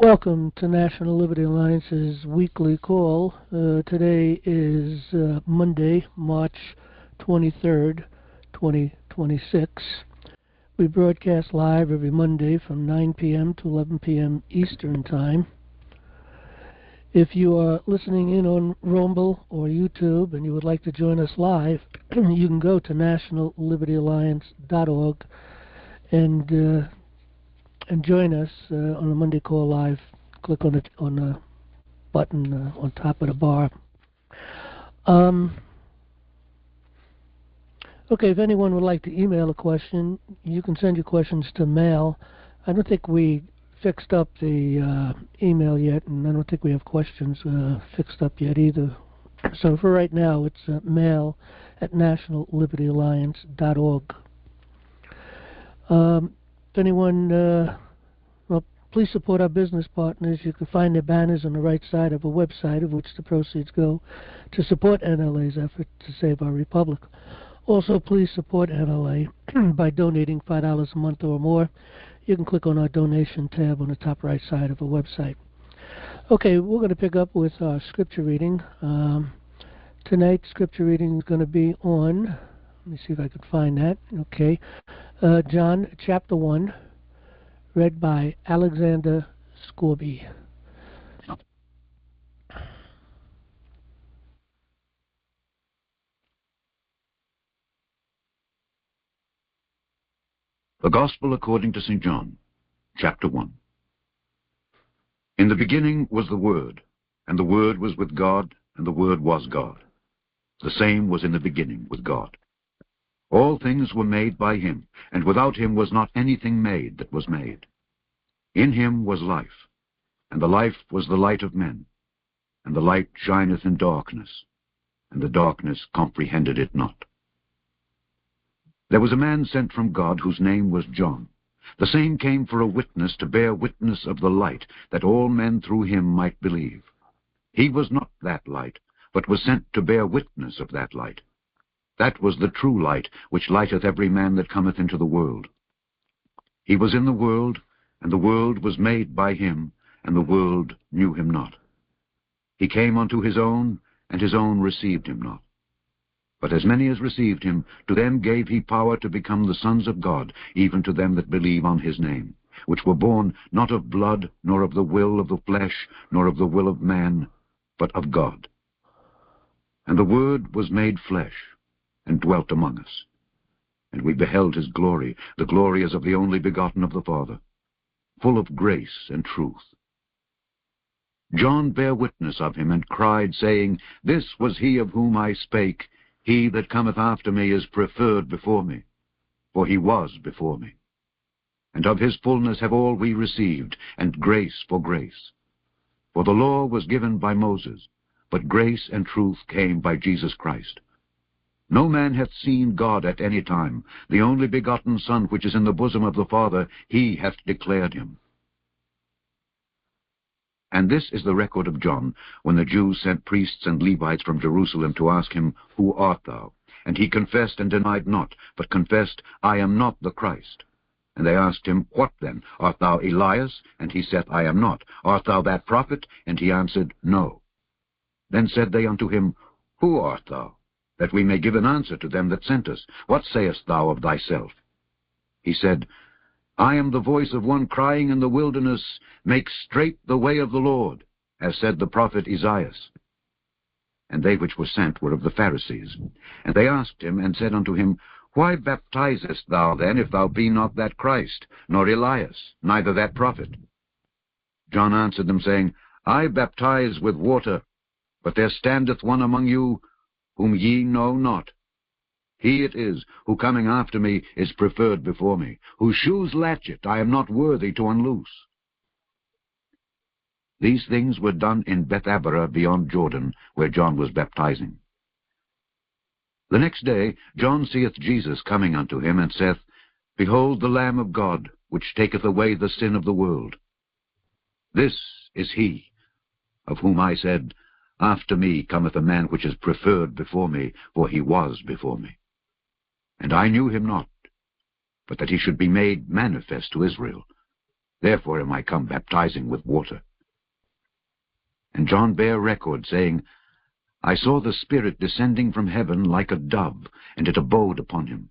Welcome to National Liberty Alliance's weekly call. Today is Monday, March 23rd, 2026. We broadcast live every Monday from 9 p.m. to 11 p.m. Eastern Time. If you are listening in on Rumble or YouTube and you would like to join us live, you can go to nationallibertyalliance.org and join us on the Monday Call Live. Click on the button on top of the bar. Okay, if anyone would like to email a question, you can send your questions to mail. I don't think we fixed up the email yet, and I don't think we have questions fixed up yet either. So for right now, it's mail at nationallibertyalliance.org. If anyone, please support our business partners. You can find their banners on the right side of a website of which the proceeds go to support NLA's effort to save our republic. Also, please support NLA by donating $5 a month or more. You can click on our donation tab on the top right side of a website. Okay, we're going to pick up with our scripture reading. Tonight's scripture reading is going to be on, let me see if I can find that. Okay, John chapter 1. Read by Alexander Scorby. The Gospel according to St. John, chapter 1. In the beginning was the Word, and the Word was with God, and the Word was God. The same was in the beginning with God. All things were made by him, and without him was not anything made that was made. In him was life, and the life was the light of men. And the light shineth in darkness, and the darkness comprehended it not. There was a man sent from God whose name was John. The same came for a witness to bear witness of the light, that all men through him might believe. He was not that light, but was sent to bear witness of that light. That was the true light, which lighteth every man that cometh into the world. He was in the world, and the world was made by him, and the world knew him not. He came unto his own, and his own received him not. But as many as received him, to them gave he power to become the sons of God, even to them that believe on his name, which were born not of blood, nor of the will of the flesh, nor of the will of man, but of God. And the Word was made flesh, and dwelt among us. And we beheld his glory, the glory as of the only begotten of the Father, full of grace and truth. John bare witness of him, and cried, saying, This was he of whom I spake. He that cometh after me is preferred before me, for he was before me. And of his fullness have all we received, and grace for grace. For the law was given by Moses, but grace and truth came by Jesus Christ. No man hath seen God at any time. The only begotten Son, which is in the bosom of the Father, he hath declared him. And this is the record of John, when the Jews sent priests and Levites from Jerusalem to ask him, Who art thou? And he confessed and denied not, but confessed, I am not the Christ. And they asked him, What then? Art thou Elias? And he saith, I am not. Art thou that prophet? And he answered, No. Then said they unto him, Who art thou? That we may give an answer to them that sent us. What sayest thou of thyself? He said, I am the voice of one crying in the wilderness, Make straight the way of the Lord, as said the prophet Esaias. And they which were sent were of the Pharisees. And they asked him, and said unto him, Why baptizest thou then, if thou be not that Christ, nor Elias, neither that prophet? John answered them, saying, I baptize with water, but there standeth one among you, whom ye know not. He it is, who coming after me is preferred before me, whose shoes latchet I am not worthy to unloose. These things were done in Bethabara beyond Jordan, where John was baptizing. The next day John seeth Jesus coming unto him, and saith, Behold the Lamb of God, which taketh away the sin of the world. This is he, of whom I said, After me cometh a man which is preferred before me, for he was before me. And I knew him not, but that he should be made manifest to Israel. Therefore am I come baptizing with water. And John bare record, saying, I saw the Spirit descending from heaven like a dove, and it abode upon him.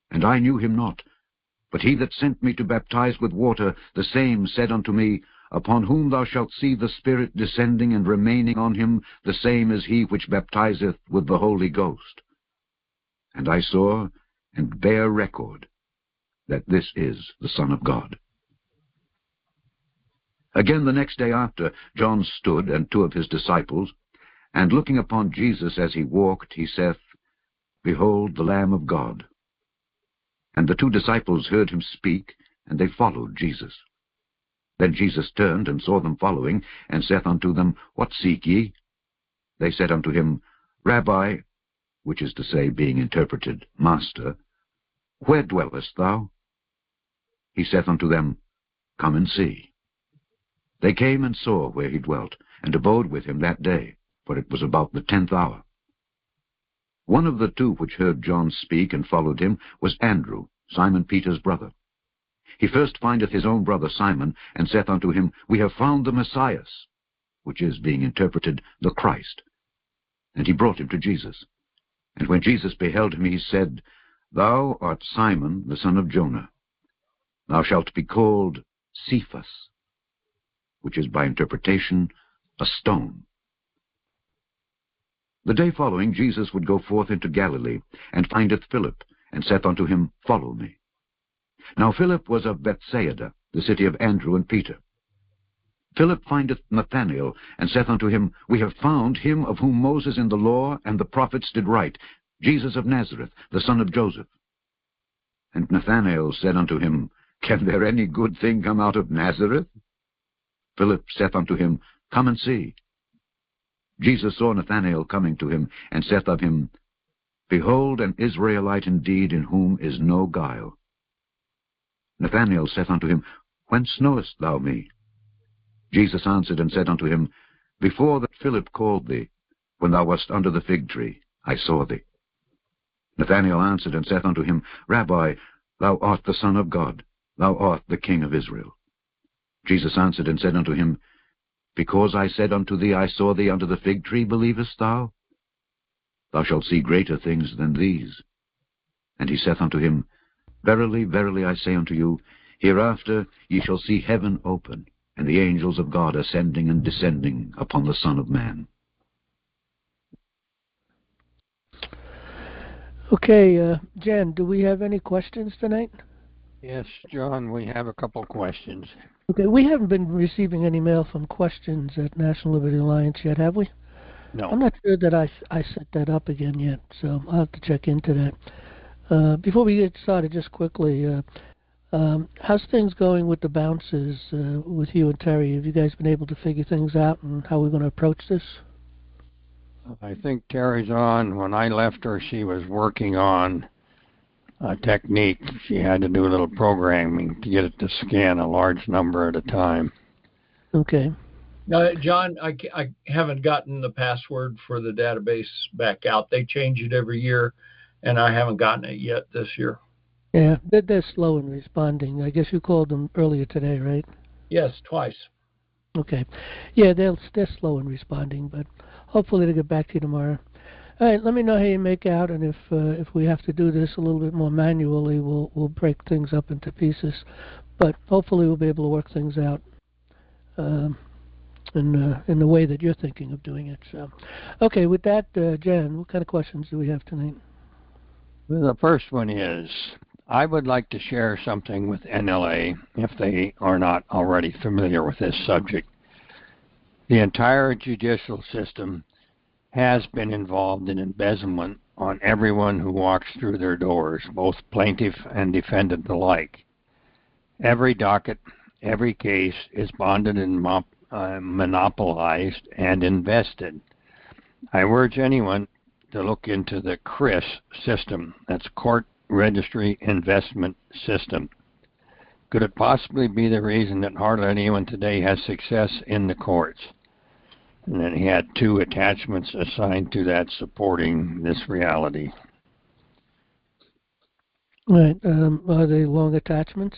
And I knew him not, but he that sent me to baptize with water, the same said unto me, Upon whom thou shalt see the Spirit descending and remaining on him, the same is he which baptizeth with the Holy Ghost. And I saw and bare record that this is the Son of God. Again the next day after, John stood, and 2 of his disciples, and looking upon Jesus as he walked, he saith, Behold the Lamb of God. And the 2 disciples heard him speak, and they followed Jesus. Then Jesus turned, and saw them following, and saith unto them, What seek ye? They said unto him, Rabbi, which is to say, being interpreted, Master, where dwellest thou? He saith unto them, Come and see. They came and saw where he dwelt, and abode with him that day, for it was about the 10th hour. One of the 2 which heard John speak and followed him was Andrew, Simon Peter's brother. He first findeth his own brother Simon, and saith unto him, We have found the Messiah, which is, being interpreted, the Christ. And he brought him to Jesus. And when Jesus beheld him, he said, Thou art Simon, the son of Jonah. Thou shalt be called Cephas, which is by interpretation a stone. The day following Jesus would go forth into Galilee, and findeth Philip, and saith unto him, Follow me. Now Philip was of Bethsaida, the city of Andrew and Peter. Philip findeth Nathanael, and saith unto him, We have found him of whom Moses in the law and the prophets did write, Jesus of Nazareth, the son of Joseph. And Nathanael said unto him, Can there any good thing come out of Nazareth? Philip saith unto him, Come and see. Jesus saw Nathanael coming to him, and saith of him, Behold an Israelite indeed, in whom is no guile. Nathanael saith unto him, Whence knowest thou me? Jesus answered and said unto him, Before that Philip called thee, when thou wast under the fig tree, I saw thee. Nathanael answered and saith unto him, Rabbi, thou art the Son of God, thou art the King of Israel. Jesus answered and said unto him, Because I said unto thee, I saw thee under the fig tree, believest thou? Thou shalt see greater things than these. And he saith unto him, Verily, verily, I say unto you, hereafter ye shall see heaven open, and the angels of God ascending and descending upon the Son of Man. Okay, Jen, do we have any questions tonight? Yes, John, we have a couple questions. Okay, we haven't been receiving any mail from questions at National Liberty Alliance yet, have we? No. I'm not sure that I set that up again yet, so I'll have to check into that. Before we get started, just quickly, how's things going with the bounces with you and Terry? Have you guys been able to figure things out and how we're going to approach this? I think Terry's on. When I left her, she was working on a technique. She had to do a little programming to get it to scan a large number at a time. Okay. John, I haven't gotten the password for the database back out. They change it every year, and I haven't gotten it yet this year. Yeah, they're slow in responding. I guess you called them earlier today, right? Yes, twice. Okay. Yeah, they're slow in responding, but hopefully they'll get back to you tomorrow. All right, let me know how you make out, and if we have to do this a little bit more manually, we'll break things up into pieces. But hopefully we'll be able to work things out in the way that you're thinking of doing it. So, okay, with that, Jen, what kind of questions do we have tonight? Well, the first one is, I would like to share something with NLA if they are not already familiar with this subject. The entire judicial system has been involved in embezzlement on everyone who walks through their doors, both plaintiff and defendant alike. Every docket, every case is bonded and monopolized and invested. I urge anyone to look into the CRIS system, that's Court Registry Investment System. Could it possibly be the reason that hardly anyone today has success in the courts? And then he had 2 attachments assigned to that supporting this reality. Right. Are they long attachments?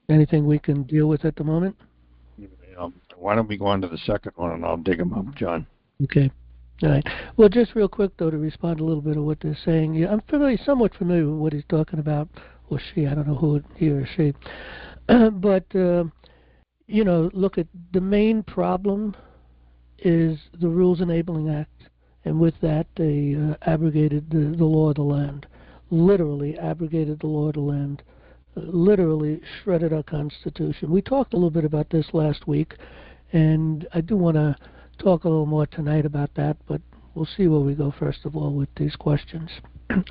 Anything we can deal with at the moment? Why don't we go on to the second one, and I'll dig them up, John. Okay. All right. Well, just real quick, though, to respond a little bit of what they're saying. Yeah, I'm somewhat familiar with what he's talking about, or she. I don't know who, he or she. But, look, at the main problem is the Rules Enabling Act. And with that, they abrogated the law of the land. Literally abrogated the law of the land. Literally shredded our Constitution. We talked a little bit about this last week, and I do want to talk a little more tonight about that, but we'll see where we go first of all with these questions.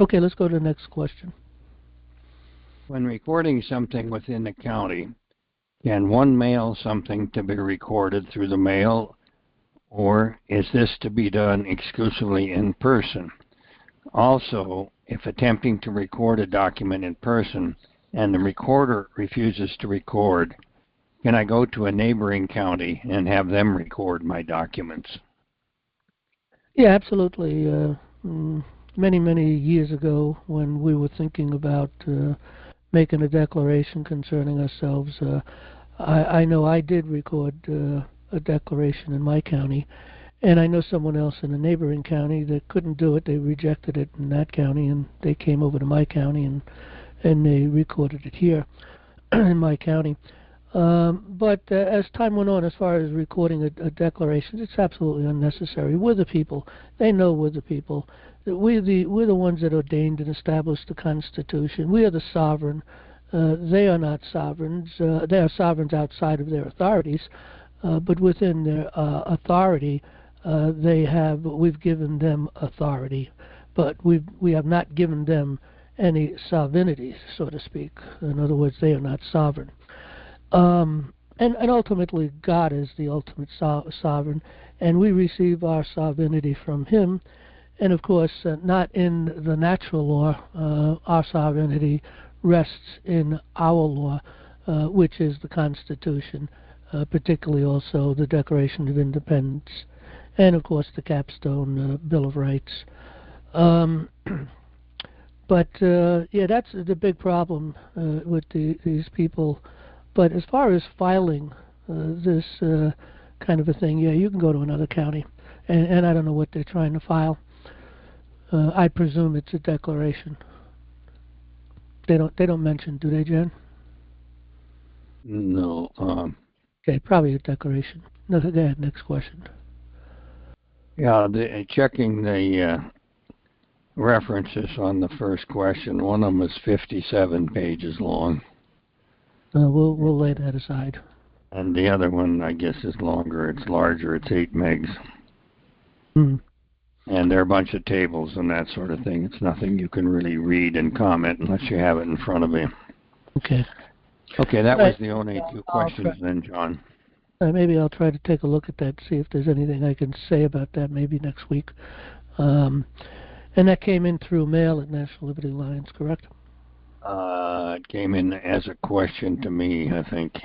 Okay, let's go to the next question. When recording something within the county, can one mail something to be recorded through the mail, or is this to be done exclusively in person? Also, if attempting to record a document in person and the recorder refuses to record, can I go to a neighboring county and have them record my documents? Yeah, absolutely. Many, many years ago, when we were thinking about making a declaration concerning ourselves, I know I did record a declaration in my county, and I know someone else in a neighboring county that couldn't do it. They rejected it in that county, and they came over to my county and they recorded it here in my county. But as time went on, as far as recording a declaration, it's absolutely unnecessary. We're the people. They know we're the people. We're the ones that ordained and established the Constitution. We are the sovereign. They are not sovereigns. They are sovereigns outside of their authorities, but within their authority, we've given them authority, but we have not given them any sovereignty, so to speak. In other words, they are not sovereign. And ultimately, God is the ultimate sovereign, and we receive our sovereignty from Him. And of course, not in the natural law. Our sovereignty rests in our law, which is the Constitution, particularly also the Declaration of Independence, and of course the Capstone Bill of Rights. But yeah, that's the big problem with these people. But as far as filing this kind of a thing, yeah, you can go to another county, and I don't know what they're trying to file. I presume it's a declaration. They don't mention, do they, Jen? No. Okay, probably a declaration. No, go ahead. Next question. Yeah, checking the references on the first question. One of them is 57 pages long. We'll lay that aside. And the other one, I guess, is longer. It's larger. It's 8 megs. Mm. And there are a bunch of tables and that sort of thing. It's nothing you can really read and comment unless you have it in front of you. Okay. Okay, that was the only 2 questions then, John. Maybe I'll try to take a look at that, see if there's anything I can say about that maybe next week. And that came in through mail at National Liberty Alliance, correct? It came in as a question to me, I think.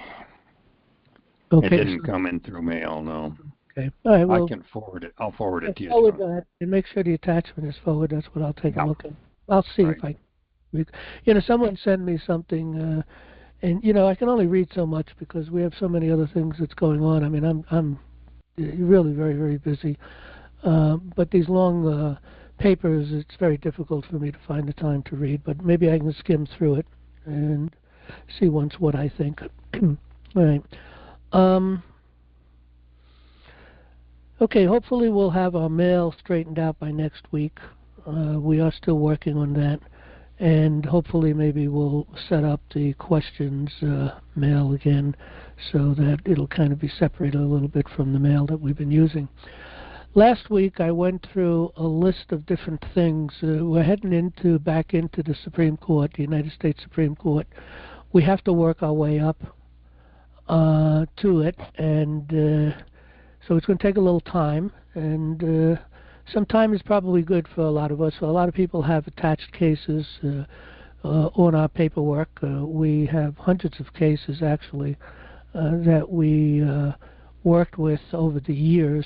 Okay. It didn't come in through mail, no. Okay. All right, well, I can forward it. I'll forward it to you. Forward that and make sure the attachment is forward. That's what I'll take a look at. I'll see if I... someone sent me something, and, I can only read so much because we have so many other things that's going on. I mean, I'm really very, very busy. But these long papers, it's very difficult for me to find the time to read, but maybe I can skim through it and see once what I think. All right. Okay, hopefully we'll have our mail straightened out by next week. We are still working on that, and hopefully maybe we'll set up the questions mail again so that it'll kind of be separated a little bit from the mail that we've been using. Last week I went through a list of different things. We're heading back into the Supreme Court, the United States Supreme Court. We have to work our way up to it, and so it's going to take a little time, and some time is probably good for a lot of us. So a lot of people have attached cases on our paperwork. We have hundreds of cases, actually, that we worked with over the years,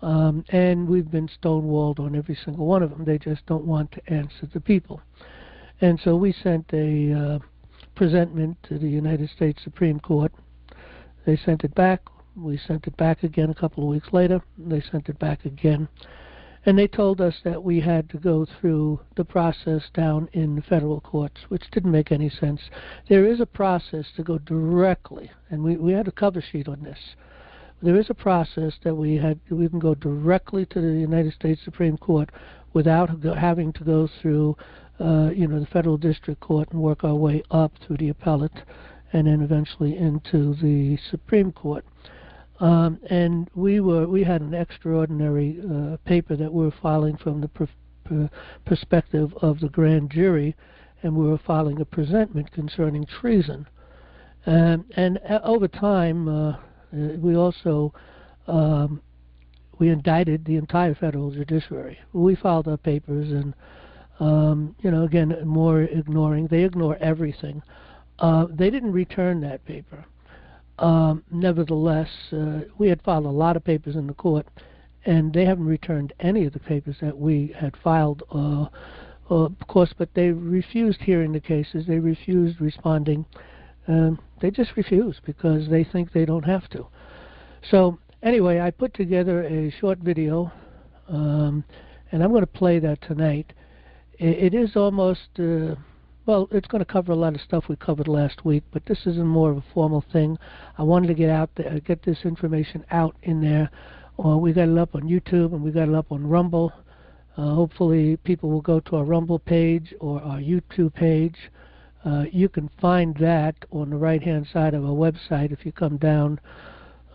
and we've been stonewalled on every single one of them. They just don't want to answer the people. And so we sent a presentment to the United States Supreme Court. They sent it back. We sent it back again a couple of weeks later. They sent it back again. And they told us that we had to go through the process down in the federal courts, which didn't make any sense. There is a process to go directly, and we had a cover sheet on this. There is a process that we can go directly to the United States Supreme Court without having to go through the federal district court and work our way up through the appellate and then eventually into the Supreme Court. And we had an extraordinary paper that we were filing from the perspective of the grand jury, and we were filing a presentment concerning treason. And over time, we also we indicted the entire federal judiciary. We filed our papers, and again, more ignoring. They ignore everything. They didn't return that paper. Nevertheless, we had filed a lot of papers in the court, and they haven't returned any of the papers that we had filed, of course, but they refused hearing the cases. They refused responding. They just refused because they think they don't have to. So anyway, I put together a short video, and I'm going to play that tonight. It is almost... well, it's going to cover a lot of stuff we covered last week, but this is more of a formal thing. I wanted to get out there, get this information out in there. We got it up on YouTube and we got it up on Rumble. Hopefully people will go to our Rumble page or our YouTube page. You can find that on the right-hand side of our website. If you come down,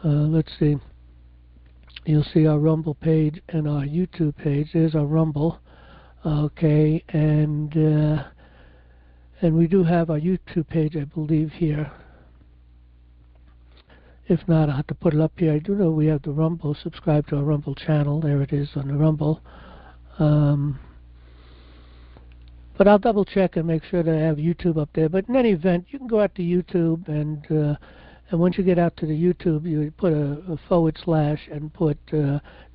let's see, you'll see our Rumble page and our YouTube page. There's our Rumble. Okay, and we do have our YouTube page, I believe, here. If not, I'll have to put it up here. I do know we have the Rumble. Subscribe to our Rumble channel. There it is on the Rumble. But I'll double check and make sure that I have YouTube up there. But in any event, you can go out to YouTube, and once you get out to the YouTube, you put a / and put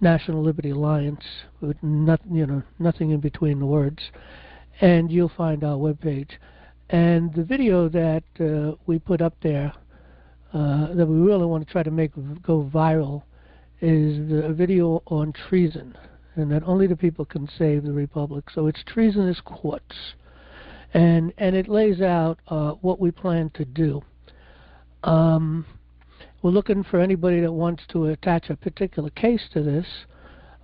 National Liberty Alliance, with nothing in between the words, and you'll find our webpage. And the video that we put up there that we really want to try to make go viral is a video on treason, and that only the people can save the Republic. So it's treasonous courts, and it lays out what we plan to do. We're looking for anybody that wants to attach a particular case to this.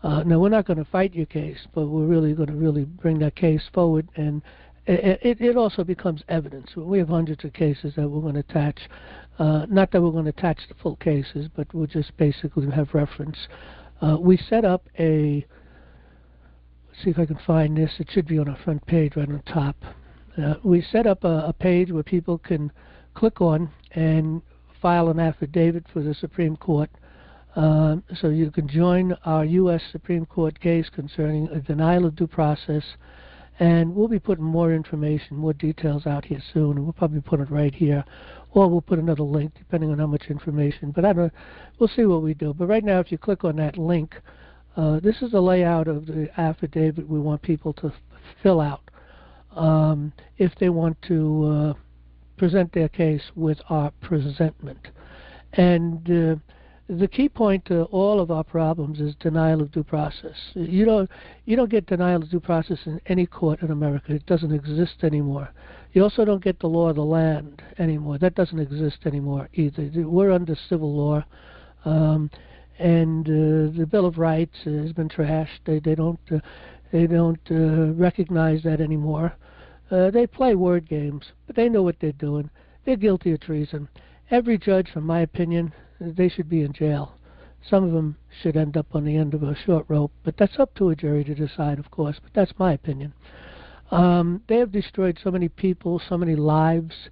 Now, we're not going to fight your case, but we're really going to bring that case forward, and it also becomes evidence. We have hundreds of cases that we're going to attach. Not that we're going to attach the full cases, but we'll just basically have reference. We set up let's see if I can find this. It should be on our front page right on top. We set up a page where people can click on and file an affidavit for the Supreme Court. So you can join our U.S. Supreme Court case concerning a denial of due process, and we'll be putting more information, more details out here soon, and we'll probably put it right here, or we'll put another link depending on how much information. But we'll see what we do. But right now, if you click on that link, this is the layout of the affidavit we want people to fill out if they want to present their case with our presentment. And the key point to all of our problems is denial of due process. You don't get denial of due process in any court in America. It doesn't exist anymore. You also don't get the law of the land anymore. That doesn't exist anymore either. We're under civil law, and the Bill of Rights has been trashed. They don't recognize that anymore. They play word games, but they know what they're doing. They're guilty of treason. Every judge, from my opinion, they should be in jail. Some of them should end up on the end of a short rope, but that's up to a jury to decide, of course, but that's my opinion. They have destroyed so many people, so many lives,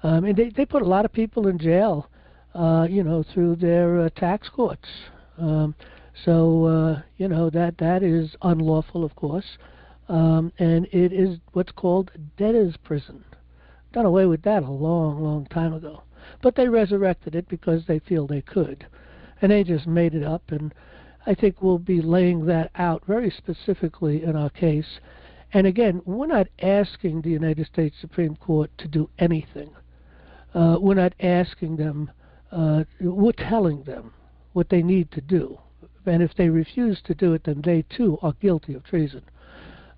and they put a lot of people in jail, through their tax courts. That is unlawful, of course, and it is what's called debtor's prison. Done away with that a long, long time ago. But they resurrected it because they feel they could. And they just made it up. And I think we'll be laying that out very specifically in our case. And again, we're not asking the United States Supreme Court to do anything. We're not asking them, we're telling them what they need to do. And if they refuse to do it, then they too are guilty of treason.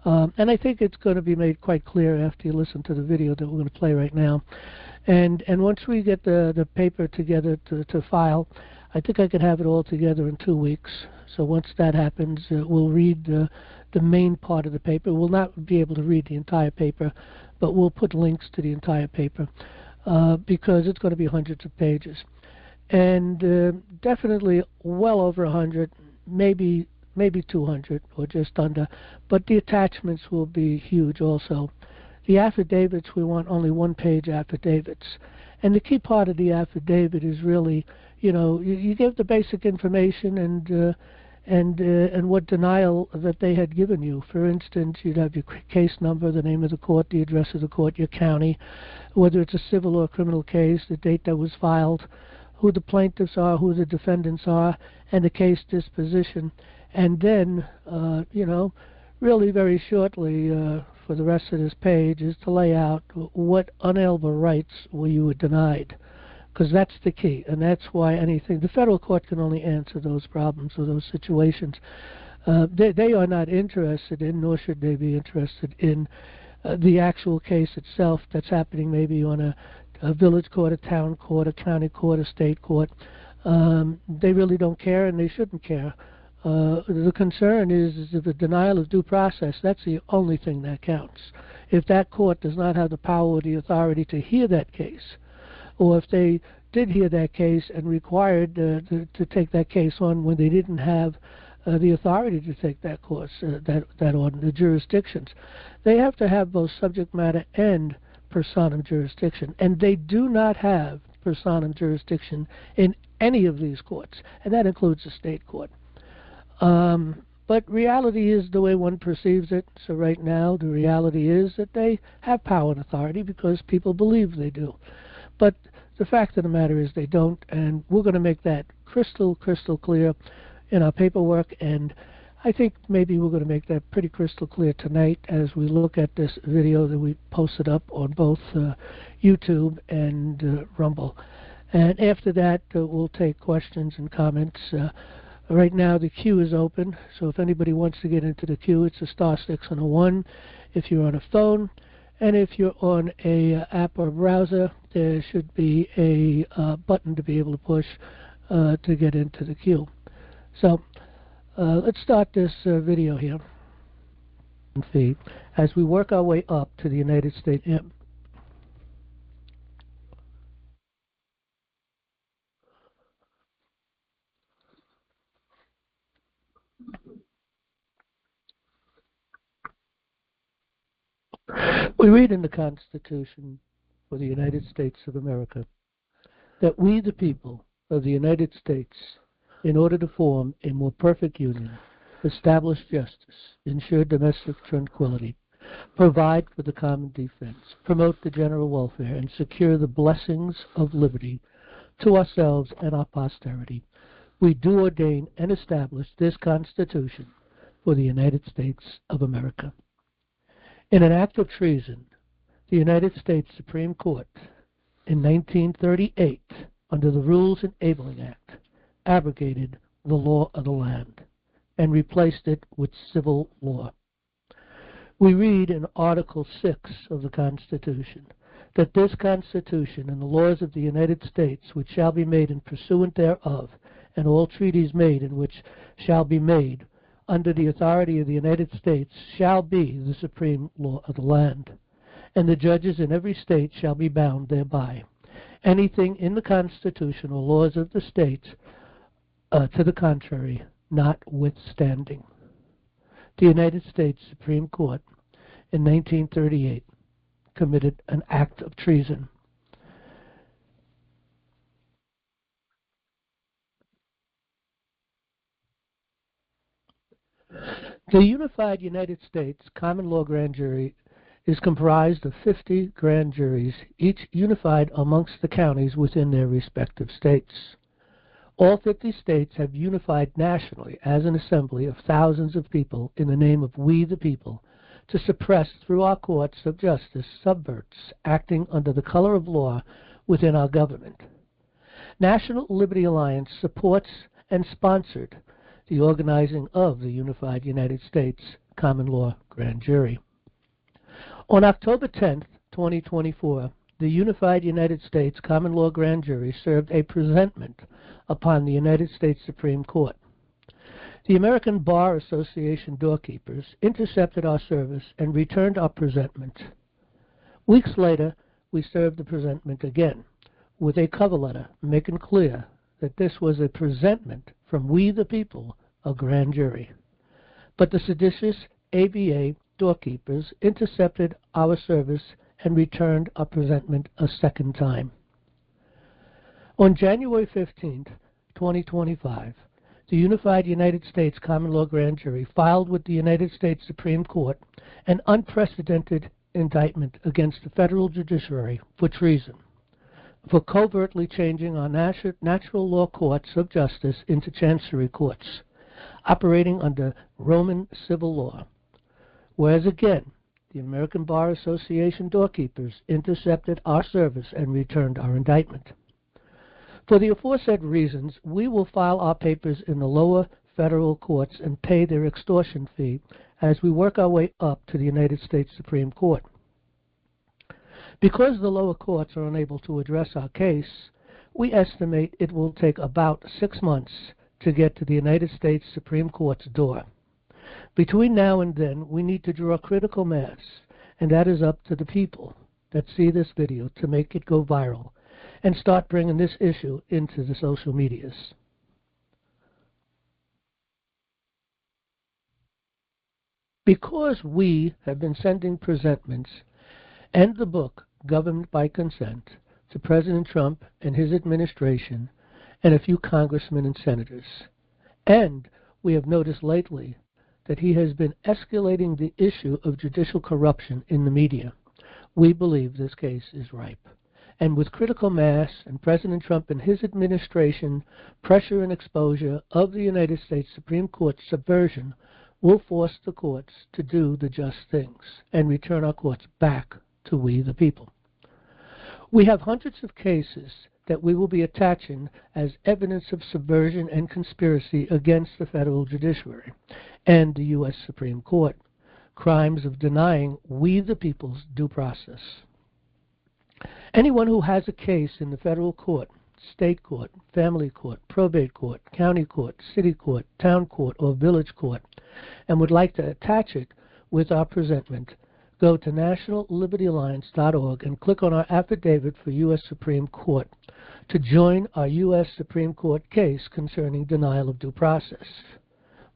And I think it's going to be made quite clear after you listen to the video that we're going to play right now. And once we get the paper together to file, I think I could have it all together in 2 weeks. So once that happens, we'll read the main part of the paper. We'll not be able to read the entire paper, but we'll put links to the entire paper because it's going to be hundreds of pages. And definitely well over 100, maybe 200 or just under, but the attachments will be huge also. The affidavits, we want only one-page affidavits. And the key part of the affidavit is really, you give the basic information and what denial that they had given you. For instance, you'd have your case number, the name of the court, the address of the court, your county, whether it's a civil or criminal case, the date that was filed, who the plaintiffs are, who the defendants are, and the case disposition. And then, really very shortly, for the rest of this page, is to lay out what unalienable rights you were denied. Because that's the key, and that's why the federal court can only answer those problems or those situations. They are not interested in, nor should they be interested in, the actual case itself that's happening maybe on a village court, a town court, a county court, a state court. They really don't care, and they shouldn't care. The concern is if a denial of due process, that's the only thing that counts. If that court does not have the power or the authority to hear that case, or if they did hear that case and required to take that case on when they didn't have the authority to take that course, that on the jurisdictions, they have to have both subject matter and personam jurisdiction, and they do not have personam jurisdiction in any of these courts, and that includes the state court. But reality is the way one perceives it. So right now, the reality is that they have power and authority because people believe they do. But the fact of the matter is they don't, and we're going to make that crystal clear in our paperwork, and I think maybe we're going to make that pretty crystal clear tonight as we look at this video that we posted up on both YouTube and Rumble. And after that, we'll take questions and comments. Right now, the queue is open, so if anybody wants to get into the queue, it's a *6 and a 1 if you're on a phone. And if you're on a app or browser, there should be a button to be able to push to get into the queue. So let's start this video here. As we work our way up to the United States. We read in the Constitution for the United States of America that we, the people of the United States, in order to form a more perfect union, establish justice, ensure domestic tranquility, provide for the common defense, promote the general welfare, and secure the blessings of liberty to ourselves and our posterity, we do ordain and establish this Constitution for the United States of America. In an act of treason, the United States Supreme Court, in 1938, under the Rules Enabling Act, abrogated the law of the land and replaced it with civil law. We read in Article 6 of the Constitution that this Constitution and the laws of the United States, which shall be made in pursuant thereof, and all treaties made in which shall be made under the authority of the United States, shall be the supreme law of the land, and the judges in every state shall be bound thereby. Anything in the Constitution or laws of the states to the contrary, notwithstanding. The United States Supreme Court in 1938 committed an act of treason. The unified United States common law grand jury is comprised of 50 grand juries, each unified amongst the counties within their respective states. All 50 states have unified nationally as an assembly of thousands of people in the name of we the people to suppress through our courts of justice subverts acting under the color of law within our government. National Liberty Alliance supports and sponsored the organizing of the Unified United States Common Law Grand Jury. On October 10, 2024, the Unified United States Common Law Grand Jury served a presentment upon the United States Supreme Court. The American Bar Association doorkeepers intercepted our service and returned our presentment. Weeks later, we served the presentment again with a cover letter making clear that this was a presentment from we the people, a grand jury. But the seditious ABA doorkeepers intercepted our service and returned our presentment a second time. On January 15, 2025, the Unified United States Common Law Grand Jury filed with the United States Supreme Court an unprecedented indictment against the federal judiciary for treason, for covertly changing our natural law courts of justice into chancery courts, operating under Roman civil law. Whereas again, the American Bar Association doorkeepers intercepted our service and returned our indictment. For the aforesaid reasons, we will file our papers in the lower federal courts and pay their extortion fee as we work our way up to the United States Supreme Court. Because the lower courts are unable to address our case, we estimate it will take about 6 months to get to the United States Supreme Court's door. Between now and then, we need to draw critical mass, and that is up to the people that see this video to make it go viral and start bringing this issue into the social medias. Because we have been sending presentments and the book Government by Consent to President Trump and his administration and a few congressmen and senators, and we have noticed lately that he has been escalating the issue of judicial corruption in the media, we believe this case is ripe. And with critical mass and President Trump and his administration pressure and exposure of the United States Supreme Court's subversion will force the courts to do the just things and return our courts back to we the people. We have hundreds of cases that we will be attaching as evidence of subversion and conspiracy against the federal judiciary and the U.S. Supreme Court, crimes of denying we the people's due process. Anyone who has a case in the federal court, state court, family court, probate court, county court, city court, town court, or village court, and would like to attach it with our presentment, go to nationallibertyalliance.org and click on our affidavit for U.S. Supreme Court to join our U.S. Supreme Court case concerning denial of due process.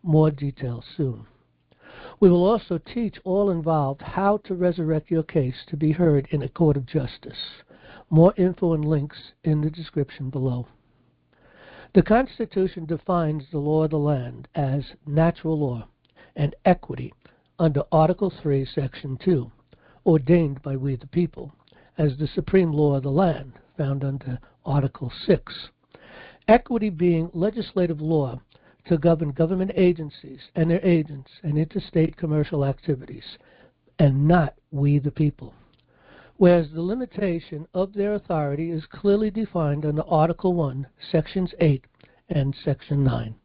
More details soon. We will also teach all involved how to resurrect your case to be heard in a court of justice. More info and links in the description below. The Constitution defines the law of the land as natural law and equity under Article 3, Section 2, ordained by we the people, as the supreme law of the land, found under Article 6. Equity being legislative law to govern government agencies and their agents and interstate commercial activities, and not we the people. Whereas the limitation of their authority is clearly defined under Article 1, Sections 8 and Section 9.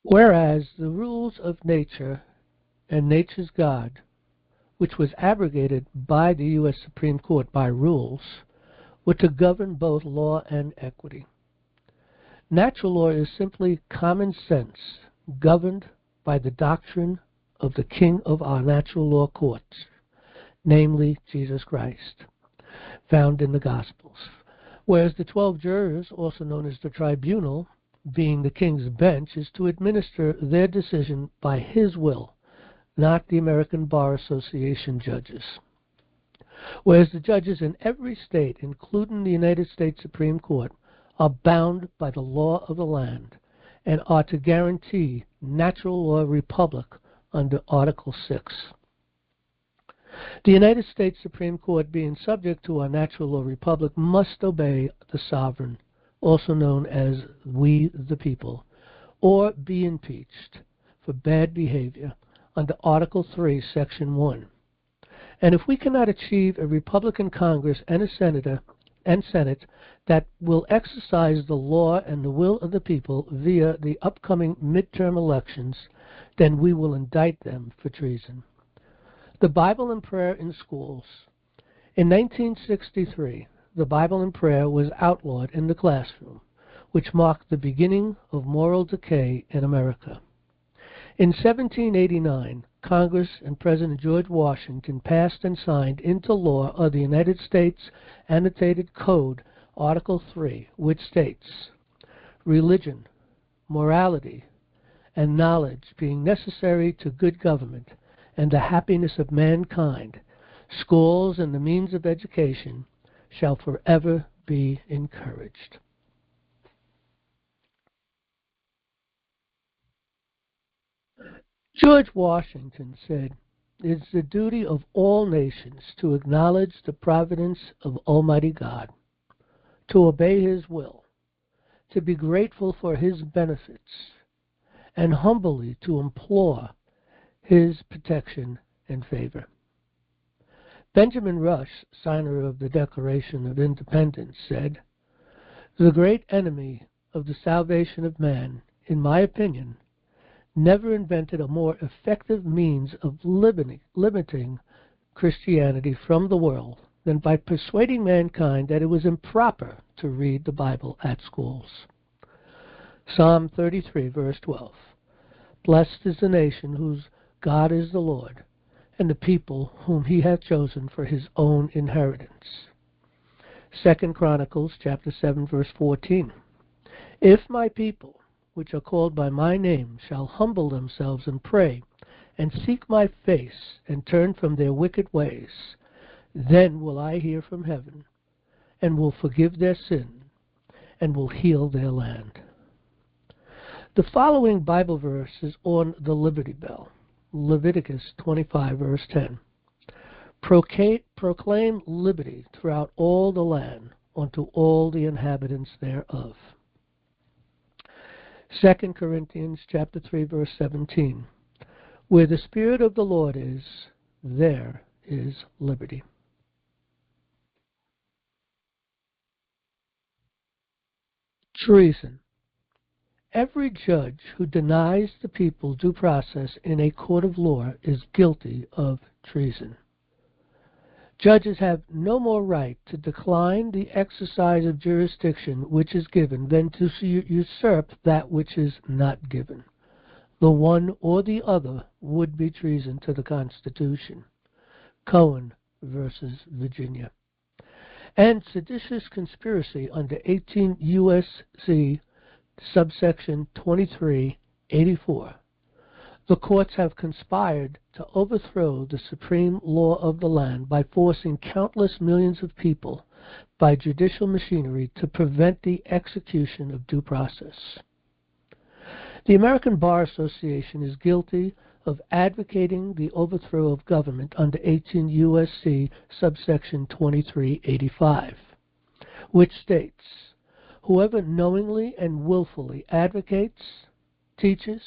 Whereas the rules of nature and nature's God, which was abrogated by the U.S. Supreme Court by rules, were to govern both law and equity. Natural law is simply common sense, governed by the doctrine of the King of our natural law courts, namely Jesus Christ, found in the Gospels. Whereas the 12 jurors, also known as the tribunal, being the king's bench, is to administer their decision by his will, not the American Bar Association judges. Whereas the judges in every state, including the United States Supreme Court, are bound by the law of the land and are to guarantee natural law republic under Article 6. The United States Supreme Court, being subject to our natural law republic, must obey the sovereign, also known as we the people, or be impeached for bad behavior under Article 3, Section 1. And if we cannot achieve a Republican Congress and a Senate that will exercise the law and the will of the people via the upcoming midterm elections, then we will indict them for treason. The Bible and Prayer in Schools. In 1963, the Bible and prayer was outlawed in the classroom, which marked the beginning of moral decay in America. In 1789, Congress and President George Washington passed and signed into law of the United States Annotated Code, Article 3, which states, "Religion, morality, and knowledge being necessary to good government and the happiness of mankind, schools and the means of education shall forever be encouraged." George Washington said, "It is the duty of all nations to acknowledge the providence of Almighty God, to obey His will, to be grateful for His benefits, and humbly to implore His protection and favor." Benjamin Rush, signer of the Declaration of Independence, said, "The great enemy of the salvation of man, in my opinion, never invented a more effective means of limiting Christianity from the world than by persuading mankind that it was improper to read the Bible at schools." Psalm 33, verse 12. "Blessed is the nation whose God is the Lord, and the people whom He hath chosen for His own inheritance." 2 Chronicles chapter 7, verse 14. "If my people, which are called by my name, shall humble themselves and pray, and seek my face, and turn from their wicked ways, then will I hear from heaven, and will forgive their sin, and will heal their land." The following Bible verse is on the Liberty Bell, Leviticus 25, verse 10. "Proclaim liberty throughout all the land unto all the inhabitants thereof." 2 Corinthians chapter 3, verse 17. "Where the Spirit of the Lord is, there is liberty." Treason. Every judge who denies the people due process in a court of law is guilty of treason. Judges have no more right to decline the exercise of jurisdiction which is given than to usurp that which is not given. The one or the other would be treason to the Constitution. Cohen versus Virginia. And seditious conspiracy under 18 U.S.C. subsection 2384. The courts have conspired to overthrow the supreme law of the land by forcing countless millions of people by judicial machinery to prevent the execution of due process. The American Bar Association is guilty of advocating the overthrow of government under 18 U.S.C. subsection 2385, which states, "Whoever knowingly and willfully advocates, teaches,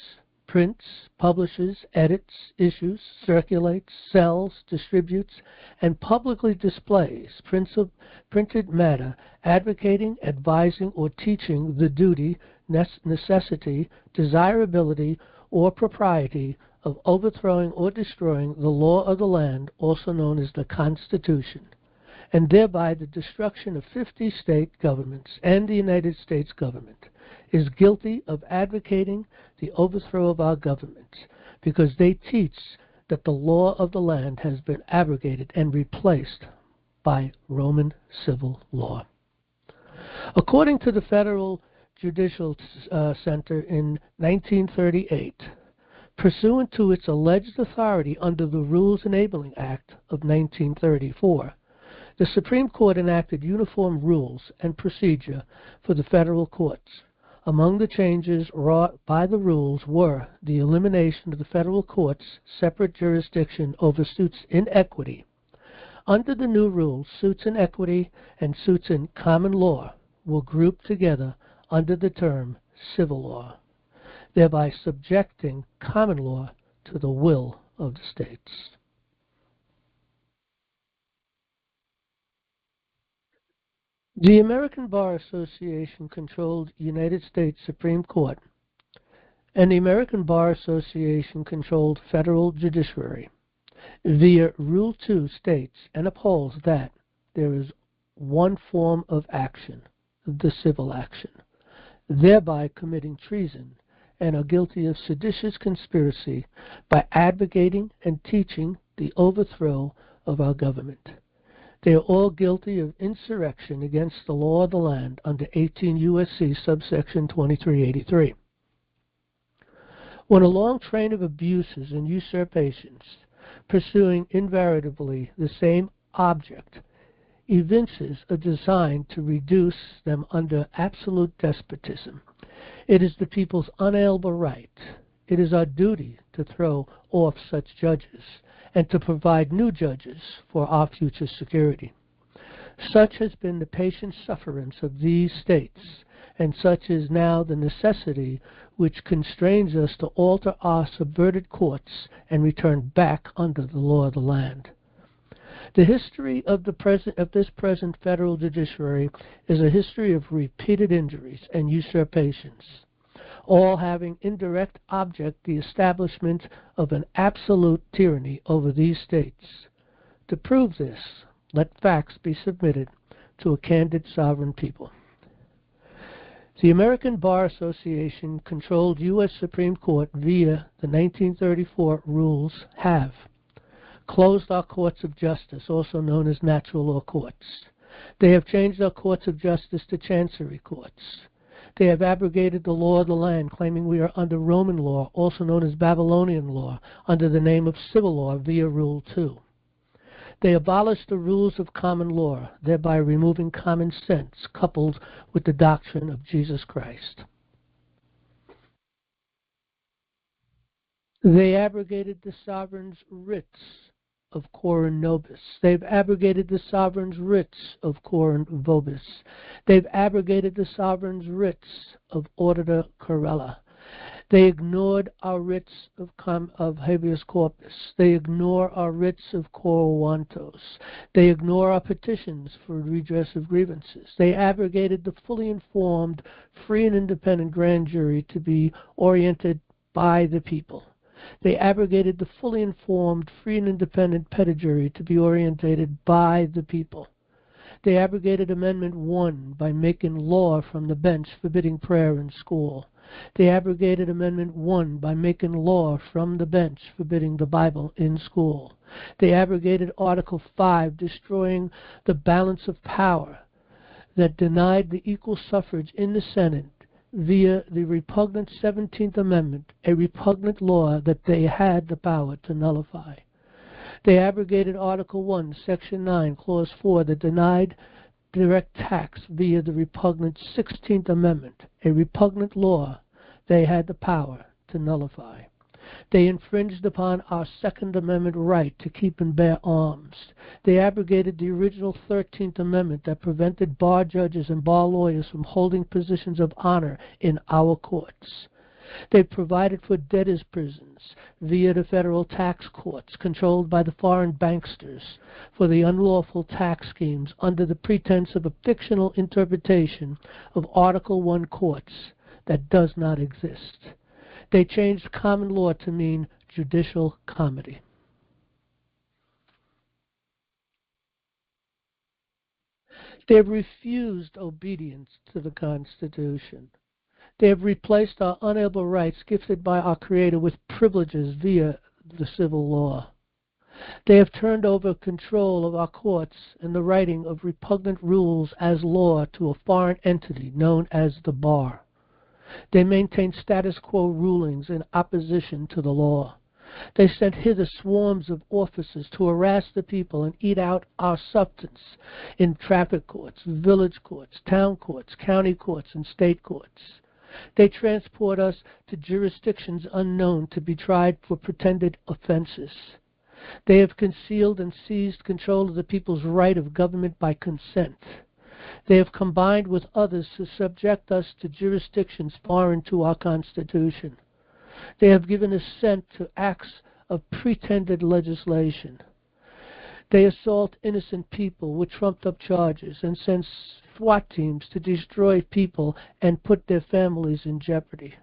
prints, publishes, edits, issues, circulates, sells, distributes, and publicly displays printed matter advocating, advising, or teaching the duty, necessity, desirability, or propriety of overthrowing or destroying the law of the land, also known as the Constitution, and thereby the destruction of 50 state governments and the United States government, is guilty of advocating the overthrow of our government, because they teach that the law of the land has been abrogated and replaced by Roman civil law." According to the Federal Judicial Center in 1938, pursuant to its alleged authority under the Rules Enabling Act of 1934, the Supreme Court enacted uniform rules and procedure for the federal courts. Among the changes wrought by the rules were the elimination of the federal court's separate jurisdiction over suits in equity. Under the new rules, suits in equity and suits in common law were grouped together under the term civil law. thereby subjecting common law to the will of the states. The American Bar Association controlled United States Supreme Court, and the American Bar Association controlled federal judiciary. Via Rule 2 states and upholds that there is one form of action, the civil action, thereby committing treason and are guilty of seditious conspiracy by advocating and teaching the overthrow of our government. They are all guilty of insurrection against the law of the land under 18 U.S.C. subsection 2383. When a long train of abuses and usurpations, pursuing invariably the same object, evinces a design to reduce them under absolute despotism, it is the people's unalienable right, it is our duty to throw off such judges and to provide new judges for our future security. Such has been the patient sufferance of these states, and such is now the necessity which constrains us to alter our subverted courts and return back under the law of the land. The history of this present federal judiciary is a history of repeated injuries and usurpations, all having indirect object the establishment of an absolute tyranny over these states. To prove this, let facts be submitted to a candid sovereign people. The American Bar Association controlled U.S. Supreme Court via the 1934 rules have closed our courts of justice, also known as natural law courts. They have changed our courts of justice to chancery courts. They have abrogated the law of the land, claiming we are under Roman law, also known as Babylonian law, under the name of civil law via Rule 2. They abolished the rules of common law, thereby removing common sense coupled with the doctrine of Jesus Christ. They abrogated the sovereign's writs of coram nobis. They've abrogated the sovereign's writs of coram vobis. They've abrogated the sovereign's writs of audita querela. They ignored our writs of habeas corpus. They ignore our writs of quo warrantos. They ignore our petitions for redress of grievances. They abrogated the fully informed, free and independent grand jury to be oriented by the people. They abrogated the fully informed, free and independent petit jury to be orientated by the people. They abrogated Amendment 1 by making law from the bench forbidding prayer in school. They abrogated Amendment 1 by making law from the bench forbidding the Bible in school. They abrogated Article 5, destroying the balance of power that denied the equal suffrage in the Senate via the repugnant 17th Amendment, a repugnant law that they had the power to nullify. They abrogated Article 1, Section 9, Clause 4, that denied direct tax via the repugnant 16th Amendment, a repugnant law they had the power to nullify. They infringed upon our Second Amendment right to keep and bear arms. They abrogated the original 13th Amendment that prevented bar judges and bar lawyers from holding positions of honor in our courts. They provided for debtors' prisons via the federal tax courts controlled by the foreign banksters for the unlawful tax schemes under the pretense of a fictional interpretation of Article 1 courts that does not exist. They changed common law to mean judicial comity. They have refused obedience to the Constitution. They have replaced our unalienable rights gifted by our Creator with privileges via the civil law. They have turned over control of our courts and the writing of repugnant rules as law to a foreign entity known as the bar. They maintain status quo rulings in opposition to the law. They sent hither swarms of officers to harass the people and eat out our substance in traffic courts, village courts, town courts, county courts, and state courts. They transport us to jurisdictions unknown to be tried for pretended offenses. They have concealed and seized control of the people's right of government by consent. They have combined with others to subject us to jurisdictions foreign to our Constitution. They have given assent to acts of pretended legislation. They assault innocent people with trumped-up charges and send SWAT teams to destroy people and put their families in jeopardy.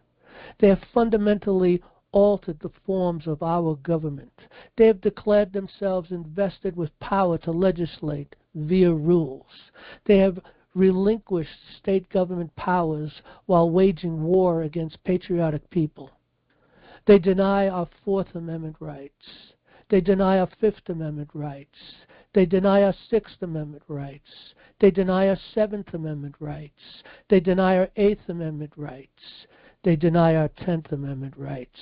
They have fundamentally altered the forms of our government. They have declared themselves invested with power to legislate via rules. They have relinquished state government powers while waging war against patriotic people. They deny our Fourth Amendment rights. They deny our Fifth Amendment rights. They deny our Sixth Amendment rights. They deny our Seventh Amendment rights. They deny our Eighth Amendment rights. They deny our 10th Amendment rights.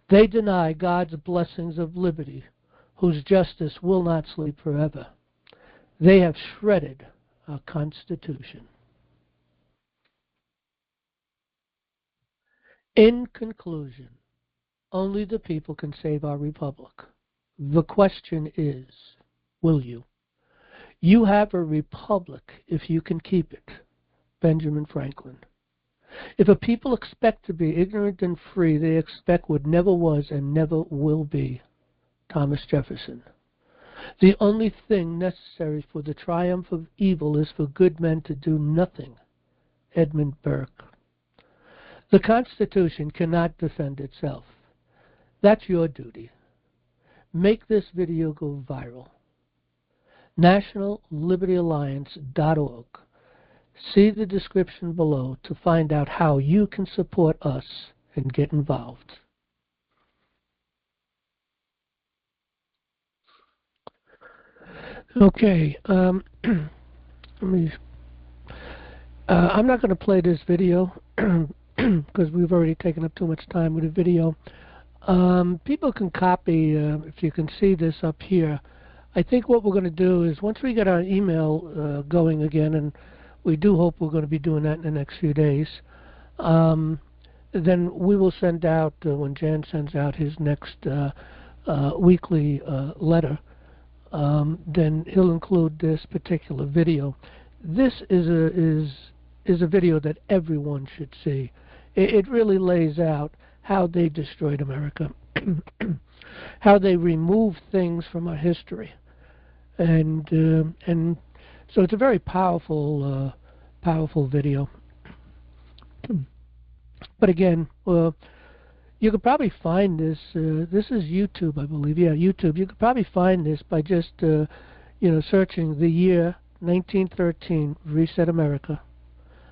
They deny God's blessings of liberty, whose justice will not sleep forever. They have shredded our Constitution. In conclusion, only the people can save our republic. The question is, will you? You have a republic if you can keep it. Benjamin Franklin. If a people expect to be ignorant and free, they expect what never was and never will be. Thomas Jefferson. The only thing necessary for the triumph of evil is for good men to do nothing. Edmund Burke. The Constitution cannot defend itself. That's your duty. Make this video go viral. NationalLibertyAlliance.org. See the description below to find out how you can support us and get involved. Okay, I'm not going to play this video because we've already taken up too much time with the video. People can copy, if you can see this up here. I think what we're going to do is once we get our email going again, and we do hope we're going to be doing that in the next few days, then we will send out, when Jan sends out his next weekly letter, then he'll include this particular video. This is a video that everyone should see. It really lays out how they destroyed America, how they removed things from our history, and so it's a very powerful video. But again, you could probably find this. This is YouTube, I believe. Yeah, YouTube. You could probably find this by just searching the year 1913 Reset America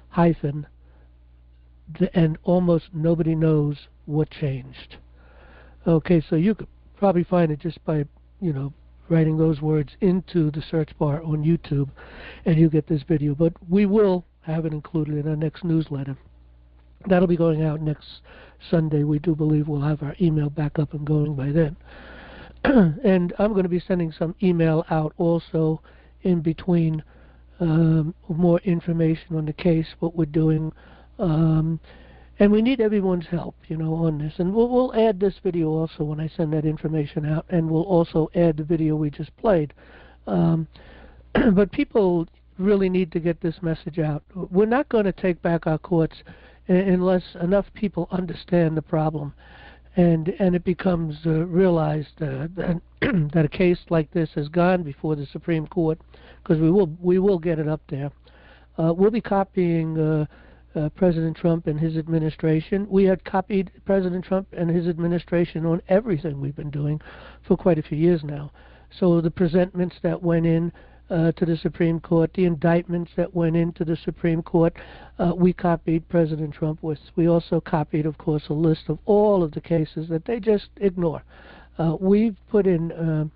hyphen, and almost nobody knows what changed. Okay, so you could probably find it just by writing those words into the search bar on YouTube, and you get this video. But we will have it included in our next newsletter. That'll be going out next Sunday. We do believe we'll have our email back up and going by then. And I'm going to be sending some email out also in between, more information on the case, what we're doing. And we need everyone's help, on this. And we'll add this video also when I send that information out, and we'll also add the video we just played. But people really need to get this message out. We're not going to take back our courts unless enough people understand the problem, and it becomes realized that that a case like this has gone before the Supreme Court, because we will get it up there. We'll be copying President Trump and his administration. We had copied President Trump and his administration on everything we've been doing for quite a few years now. So the presentments that went in to the Supreme Court, the indictments that went into the Supreme Court, we copied President Trump with. We also copied, of course, a list of all of the cases that they just ignore. We've put in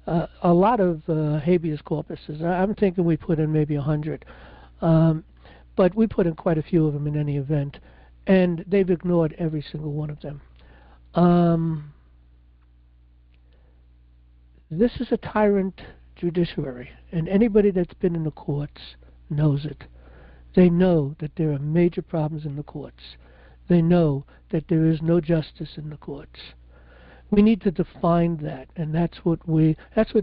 a lot of habeas corpuses. I'm thinking we put in maybe 100. But we put in quite a few of them in any event, and they've ignored every single one of them. This is a tyrant judiciary, and anybody that's been in the courts knows it. They know that there are major problems in the courts. They know that there is no justice in the courts. We need to define that, and that's what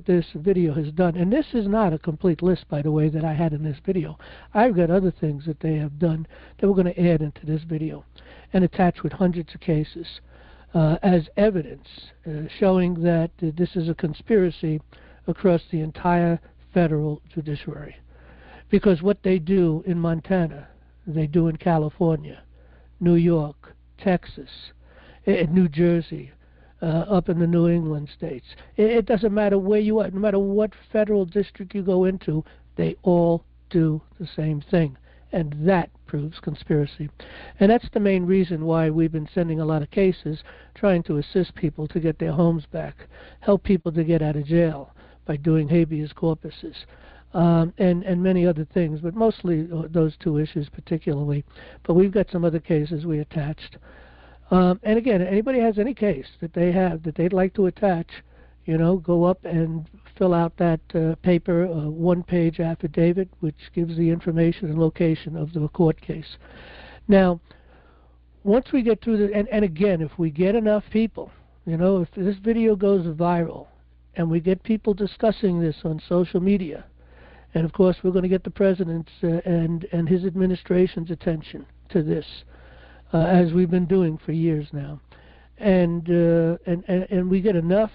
this video has done. And this is not a complete list, by the way, that I had in this video. I've got other things that they have done that we're going to add into this video and attach with hundreds of cases as evidence showing that this is a conspiracy across the entire federal judiciary. Because what they do in Montana, they do in California, New York, Texas, New Jersey, up in the New England states. It doesn't matter where you are, no matter what federal district you go into, they all do the same thing. And that proves conspiracy. And that's the main reason why we've been sending a lot of cases, trying to assist people to get their homes back, help people to get out of jail by doing habeas corpuses, and many other things, but mostly those two issues particularly. But we've got some other cases we attached. And again, anybody has any case that they have that they'd like to attach, go up and fill out that paper, one-page affidavit, which gives the information and location of the court case. Now, once we get through and again, if we get enough people, if this video goes viral, and we get people discussing this on social media, and of course we're going to get the president's and his administration's attention to this, as we've been doing for years now, and we get enough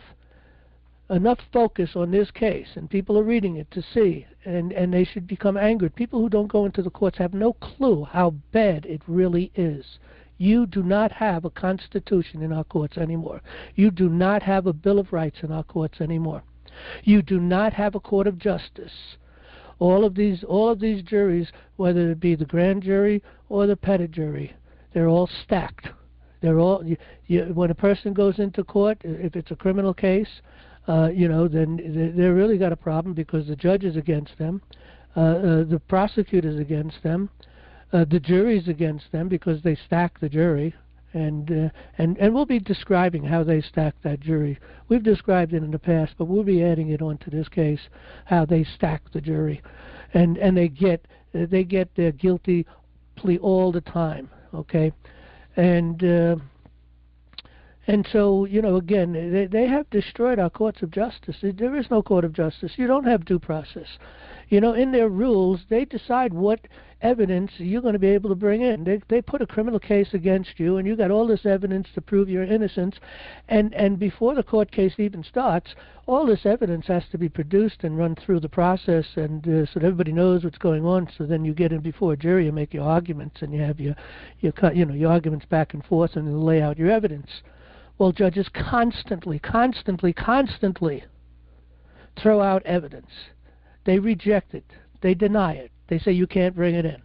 focus on this case, and people are reading it to see, and they should become angered. People who don't go into the courts have no clue how bad it really is. You do not have a constitution in our courts anymore. You do not have a Bill of Rights in our courts anymore. You do not have a court of justice. All of these juries, whether it be the grand jury or the petit jury, they're all stacked. They're all when a person goes into court, if it's a criminal case, then they really got a problem because the judge is against them, the prosecutor's against them, the jury's against them because they stack the jury, and we'll be describing how they stack that jury. We've described it in the past, but we'll be adding it onto this case, how they stack the jury, and they get their guilty plea all the time, okay, and so, again, they have destroyed our courts of justice. There is no court of justice. You don't have due process. In their rules, they decide what evidence you're going to be able to bring in. They put a criminal case against you, and you got all this evidence to prove your innocence. And before the court case even starts, all this evidence has to be produced and run through the process, and so that everybody knows what's going on. So then you get in before a jury, you make your arguments, and you have your arguments back and forth, and you lay out your evidence. Well, judges constantly throw out evidence. They reject it. They deny it. They say you can't bring it in.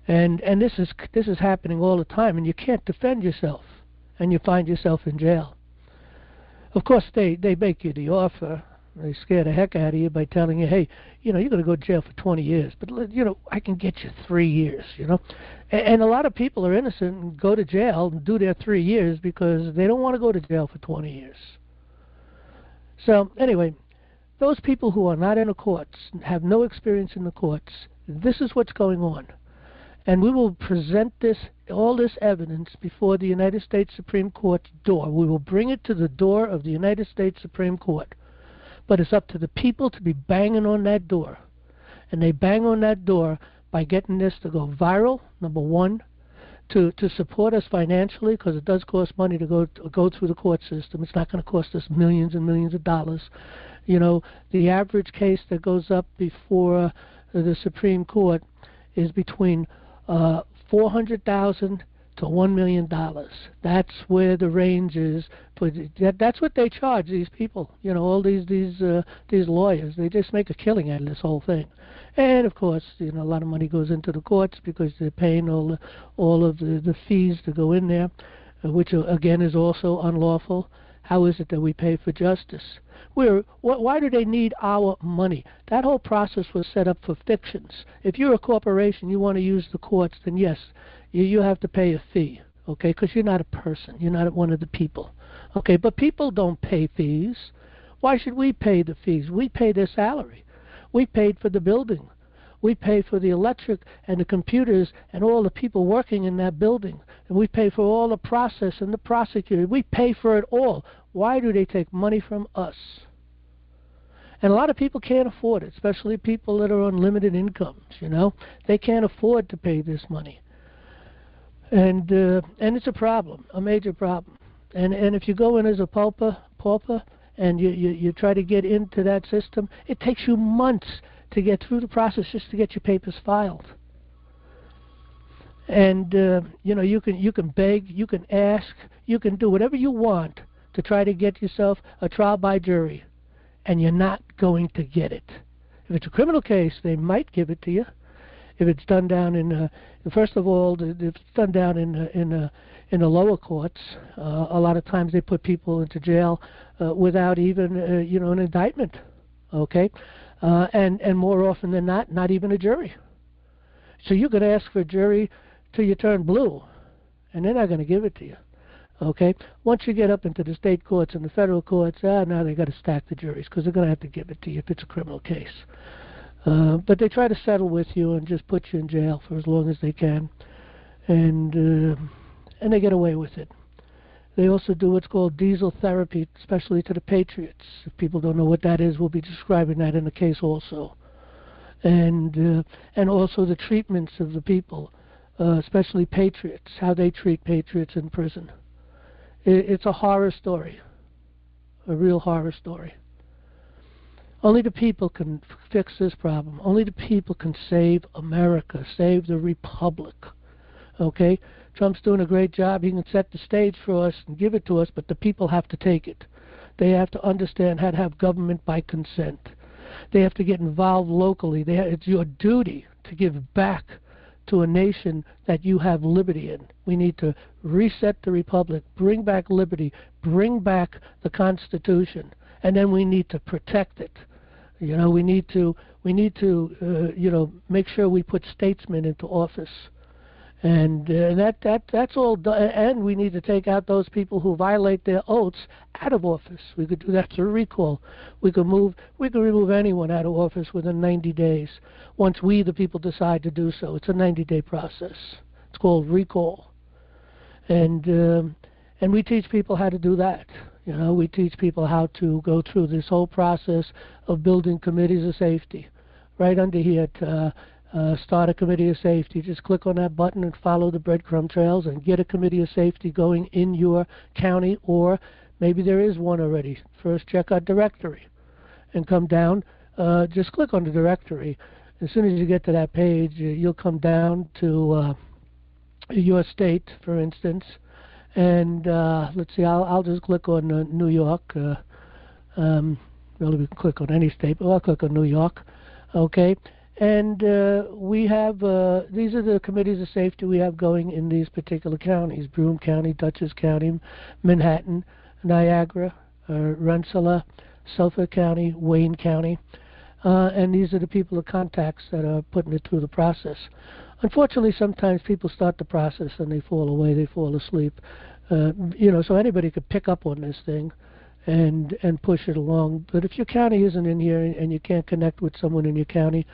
And this is happening all the time, and you can't defend yourself, and you find yourself in jail. Of course, they make you the offer. They scare the heck out of you by telling you, hey, you're going to go to jail for 20 years, but I can get you 3 years. And a lot of people are innocent and go to jail and do their 3 years because they don't want to go to jail for 20 years. So anyway, those people who are not in the courts, have no experience in the courts, this is what's going on. And we will present all this evidence before the United States Supreme Court's door. We will bring it to the door of the United States Supreme Court. But it's up to the people to be banging on that door. And they bang on that door by getting this to go viral, number one, to support us financially, because it does cost money to go through the court system. It's not going to cost us millions and millions of dollars. The average case that goes up before the Supreme Court is between $400,000 to $1 million. That's where the range is. But that's what they charge these people. All these lawyers. They just make a killing out of this whole thing. And of course, a lot of money goes into the courts because they're paying all of the fees to go in there, which again is also unlawful. How is it that we pay for justice? Why do they need our money? That whole process was set up for fictions. If you're a corporation, you want to use the courts, then yes, you have to pay a fee, okay, because you're not a person. You're not one of the people, okay? But people don't pay fees. Why should we pay the fees? We pay their salary. We paid for the building. We pay for the electric and the computers and all the people working in that building. And we pay for all the process and the prosecutor. We pay for it all. Why do they take money from us? And a lot of people can't afford it, especially people that are on limited incomes, you know. They can't afford to pay this money. And it's a problem, a major problem. And if you go in as a pauper and you try to get into that system, it takes you months to get through the process just to get your papers filed. And you know, you can beg, you can ask, you can do whatever you want to try to get yourself a trial by jury, and you're not going to get it. If it's a criminal case, they might give it to you. If it's done down in, first of all, if it's done down in the lower courts, a lot of times they put people into jail without even, you know, an indictment. Okay, and more often than not even a jury. So you could ask for a jury till you turn blue, and they're not going to give it to you. Okay, once you get up into the state courts and the federal courts, now they got to stack the juries because they're going to have to give it to you if it's a criminal case. But they try to settle with you and just put you in jail for as long as they can, and they get away with it. They also do what's called diesel therapy, especially to the patriots. If people don't know what that is, we'll be describing that in the case also. And also the treatments of the people, especially patriots, how they treat patriots in prison. It's a horror story, a real horror story. Only the people can fix this problem. Only the people can save America, save the republic. Okay? Trump's doing a great job. He can set the stage for us and give it to us, but the people have to take it. They have to understand how to have government by consent. They have to get involved locally. It's your duty to give back to a nation that you have liberty in. We need to reset the republic, bring back liberty, bring back the Constitution, and then we need to protect it. You know, we need to you know, make sure we put statesmen into office. And that's all done. And we need to take out those people who violate their oaths out of office. We could do that through recall. We could remove anyone out of office within 90 days. Once we, the people, decide to do so, it's a 90-day process. It's called recall. And we teach people how to do that. You know, we teach people how to go through this whole process of building committees of safety. Right under here, start a committee of safety. Just click on that button and follow the breadcrumb trails and get a committee of safety going in your county, or maybe there is one already. First, check our directory and come down. Just click on the directory. As soon as you get to that page, you'll come down to your state, for instance. And let's see, I'll just click on New York. Really, we can click on any state, but I'll click on New York. Okay. And we have, these are the committees of safety we have going in these particular counties: Broome County, Dutchess County, Manhattan, Niagara, Rensselaer, Suffolk County, Wayne County. And these are the people of contacts that are putting it through the process. Unfortunately, sometimes people start the process and they fall away, they fall asleep. You know, so anybody could pick up on this thing and push it along. But if your county isn't in here and you can't connect with someone in your county,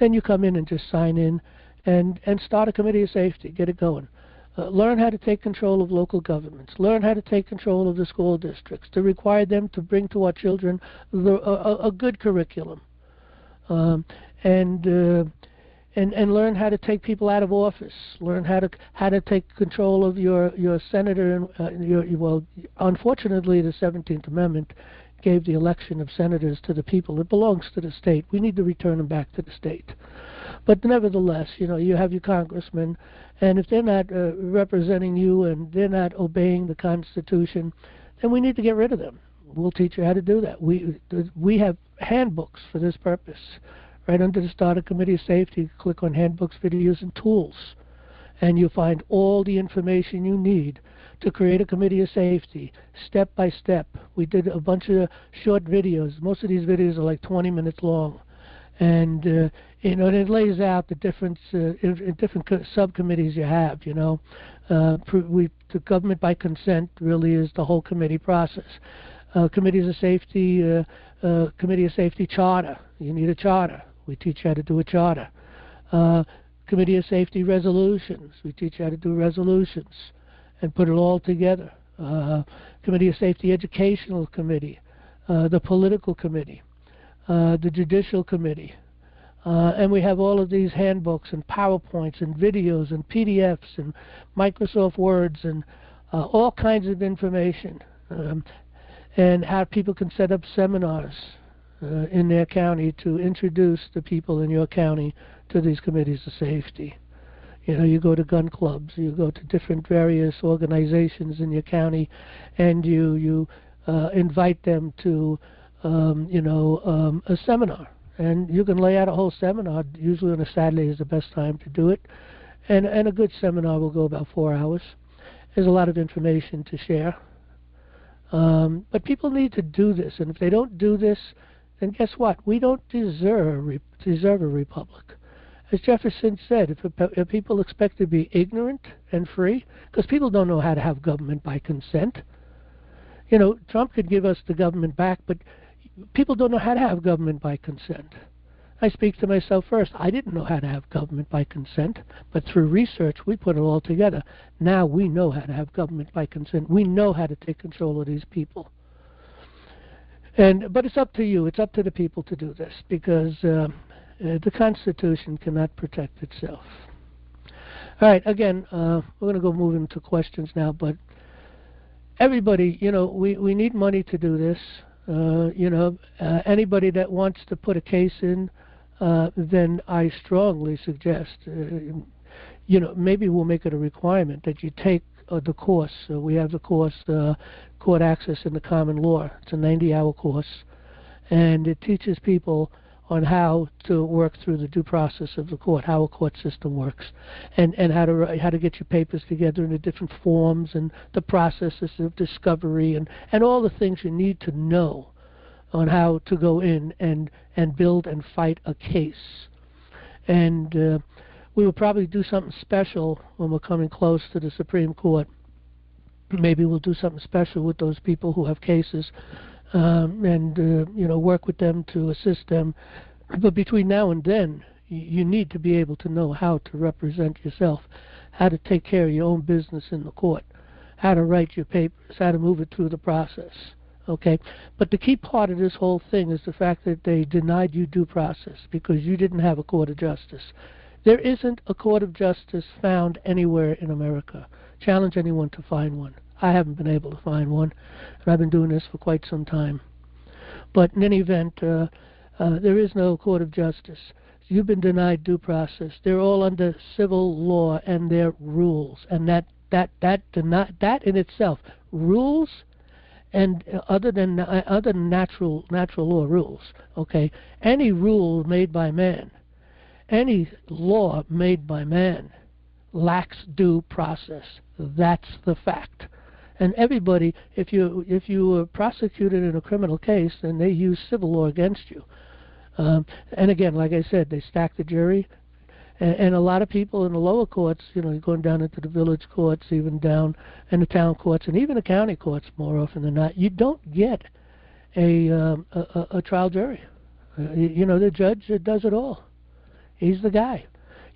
then you come in and just sign in and start a committee of safety. Get it going. Learn how to take control of local governments. Learn how to take control of the school districts, to require them to bring to our children a good curriculum. And learn how to take people out of office. Learn how to take control of your senator. Well, unfortunately, the 17th Amendment gave the election of senators to the people. It belongs to the state. We need to return them back to the state. But nevertheless, you know, you have your congressmen, and if they're not representing you and they're not obeying the Constitution, then we need to get rid of them. We'll teach you how to do that. We have handbooks for this purpose. Right under the Starter Committee of Safety, click on Handbooks, Videos, and Tools, and you'll find all the information you need to create a committee of safety, step by step. We did a bunch of short videos. Most of these videos are like 20 minutes long, and you know, it lays out the different subcommittees you have. You know, the government by consent really is the whole committee process. Committees of safety, committee of safety charter. You need a charter. We teach you how to do a charter. Committee of Safety resolutions. We teach you how to do resolutions and put it all together. Committee of Safety Educational Committee, the Political Committee, the Judicial Committee. And we have all of these handbooks and PowerPoints and videos and PDFs and Microsoft Words and all kinds of information. And how people can set up seminars in their county to introduce the people in your county to these committees of safety. You know, you go to gun clubs, you go to different various organizations in your county, and you invite them to, a seminar. And you can lay out a whole seminar. Usually on a Saturday is the best time to do it. And a good seminar will go about 4 hours. There's a lot of information to share. But people need to do this, and if they don't do this, then guess what? We don't deserve a republic. As Jefferson said, if people expect to be ignorant and free, because people don't know how to have government by consent. You know, Trump could give us the government back, but people don't know how to have government by consent. I speak to myself first. I didn't know how to have government by consent, but through research, we put it all together. Now we know how to have government by consent. We know how to take control of these people. But it's up to you. It's up to the people to do this, because the Constitution cannot protect itself. All right, again, we're going to go move into questions now, but everybody, we need money to do this. Anybody that wants to put a case in, then I strongly suggest, maybe we'll make it a requirement that you take the course. We have the course, Court Access in the Common Law. It's a 90-hour course, and it teaches people on how to work through the due process of the court, how a court system works, and how to get your papers together in the different forms and the processes of discovery and all the things you need to know on how to go in and build and fight a case. And we will probably do something special when we're coming close to the Supreme Court. Maybe we'll do something special with those people who have cases, and work with them to assist them. But between now and then, you need to be able to know how to represent yourself, how to take care of your own business in the court, how to write your papers, how to move it through the process. Okay? But the key part of this whole thing is the fact that they denied you due process because you didn't have a court of justice. There isn't a court of justice found anywhere in America. Challenge anyone to find one. I haven't been able to find one, and I've been doing this for quite some time. But in any event, there is no court of justice. You've been denied due process. They're all under civil law and their rules, and that in itself, rules, and other than natural law rules. Okay, any rule made by man, any law made by man, lacks due process. That's the fact. And everybody, if you were prosecuted in a criminal case, then they use civil law against you. And again, like I said, they stack the jury, and a lot of people in the lower courts, going down into the village courts, even down in the town courts, and even the county courts, more often than not, you don't get a trial jury. The judge does it all. He's the guy.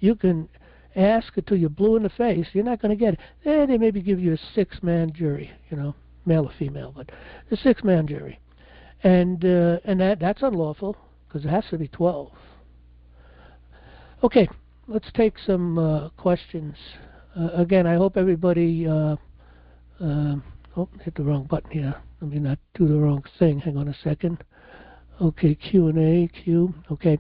You can ask until you're blue in the face. You're not going to get it. They maybe give you a 6-man jury, male or female, but a 6-man jury, and that's unlawful because it has to be 12. Okay, let's take some questions. Again, I hope everybody. Hit the wrong button here. Let me not do the wrong thing. Hang on a second. Okay, Q&A. Okay.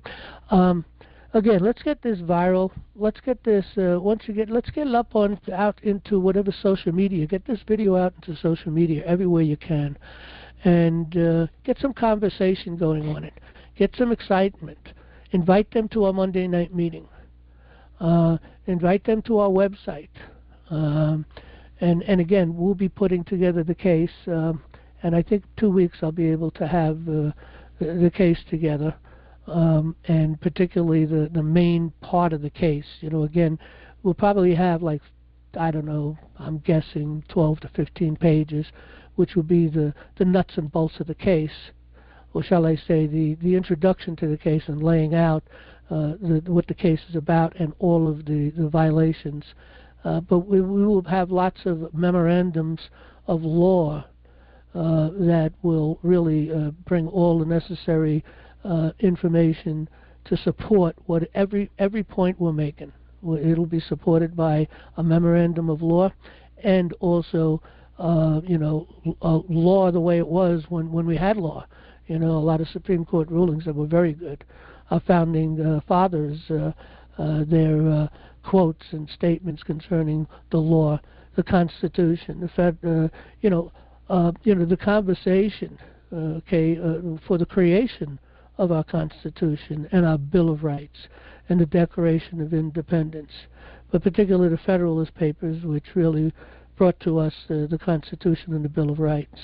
Again, let's get this viral. Let's get this. Let's get it up out into whatever social media. Get this video out into social media everywhere you can, and get some conversation going on it. Get some excitement. Invite them to our Monday night meeting. Invite them to our website. And again, we'll be putting together the case. And I think 2 weeks I'll be able to have the case together. And particularly the main part of the case. Again, we'll probably have I'm guessing 12 to 15 pages, which will be the nuts and bolts of the case, or shall I say the introduction to the case and laying out what the case is about and all of the violations. But we will have lots of memorandums of law that will really bring all the necessary information to support what every point we're making. It'll be supported by a memorandum of law and also law the way it was when we had law. A lot of Supreme Court rulings that were very good. Our founding fathers, their quotes and statements concerning the law, the Constitution, the the conversation, for the creation of our Constitution and our Bill of Rights and the Declaration of Independence, but particularly the Federalist Papers, which really brought to us the Constitution and the Bill of Rights.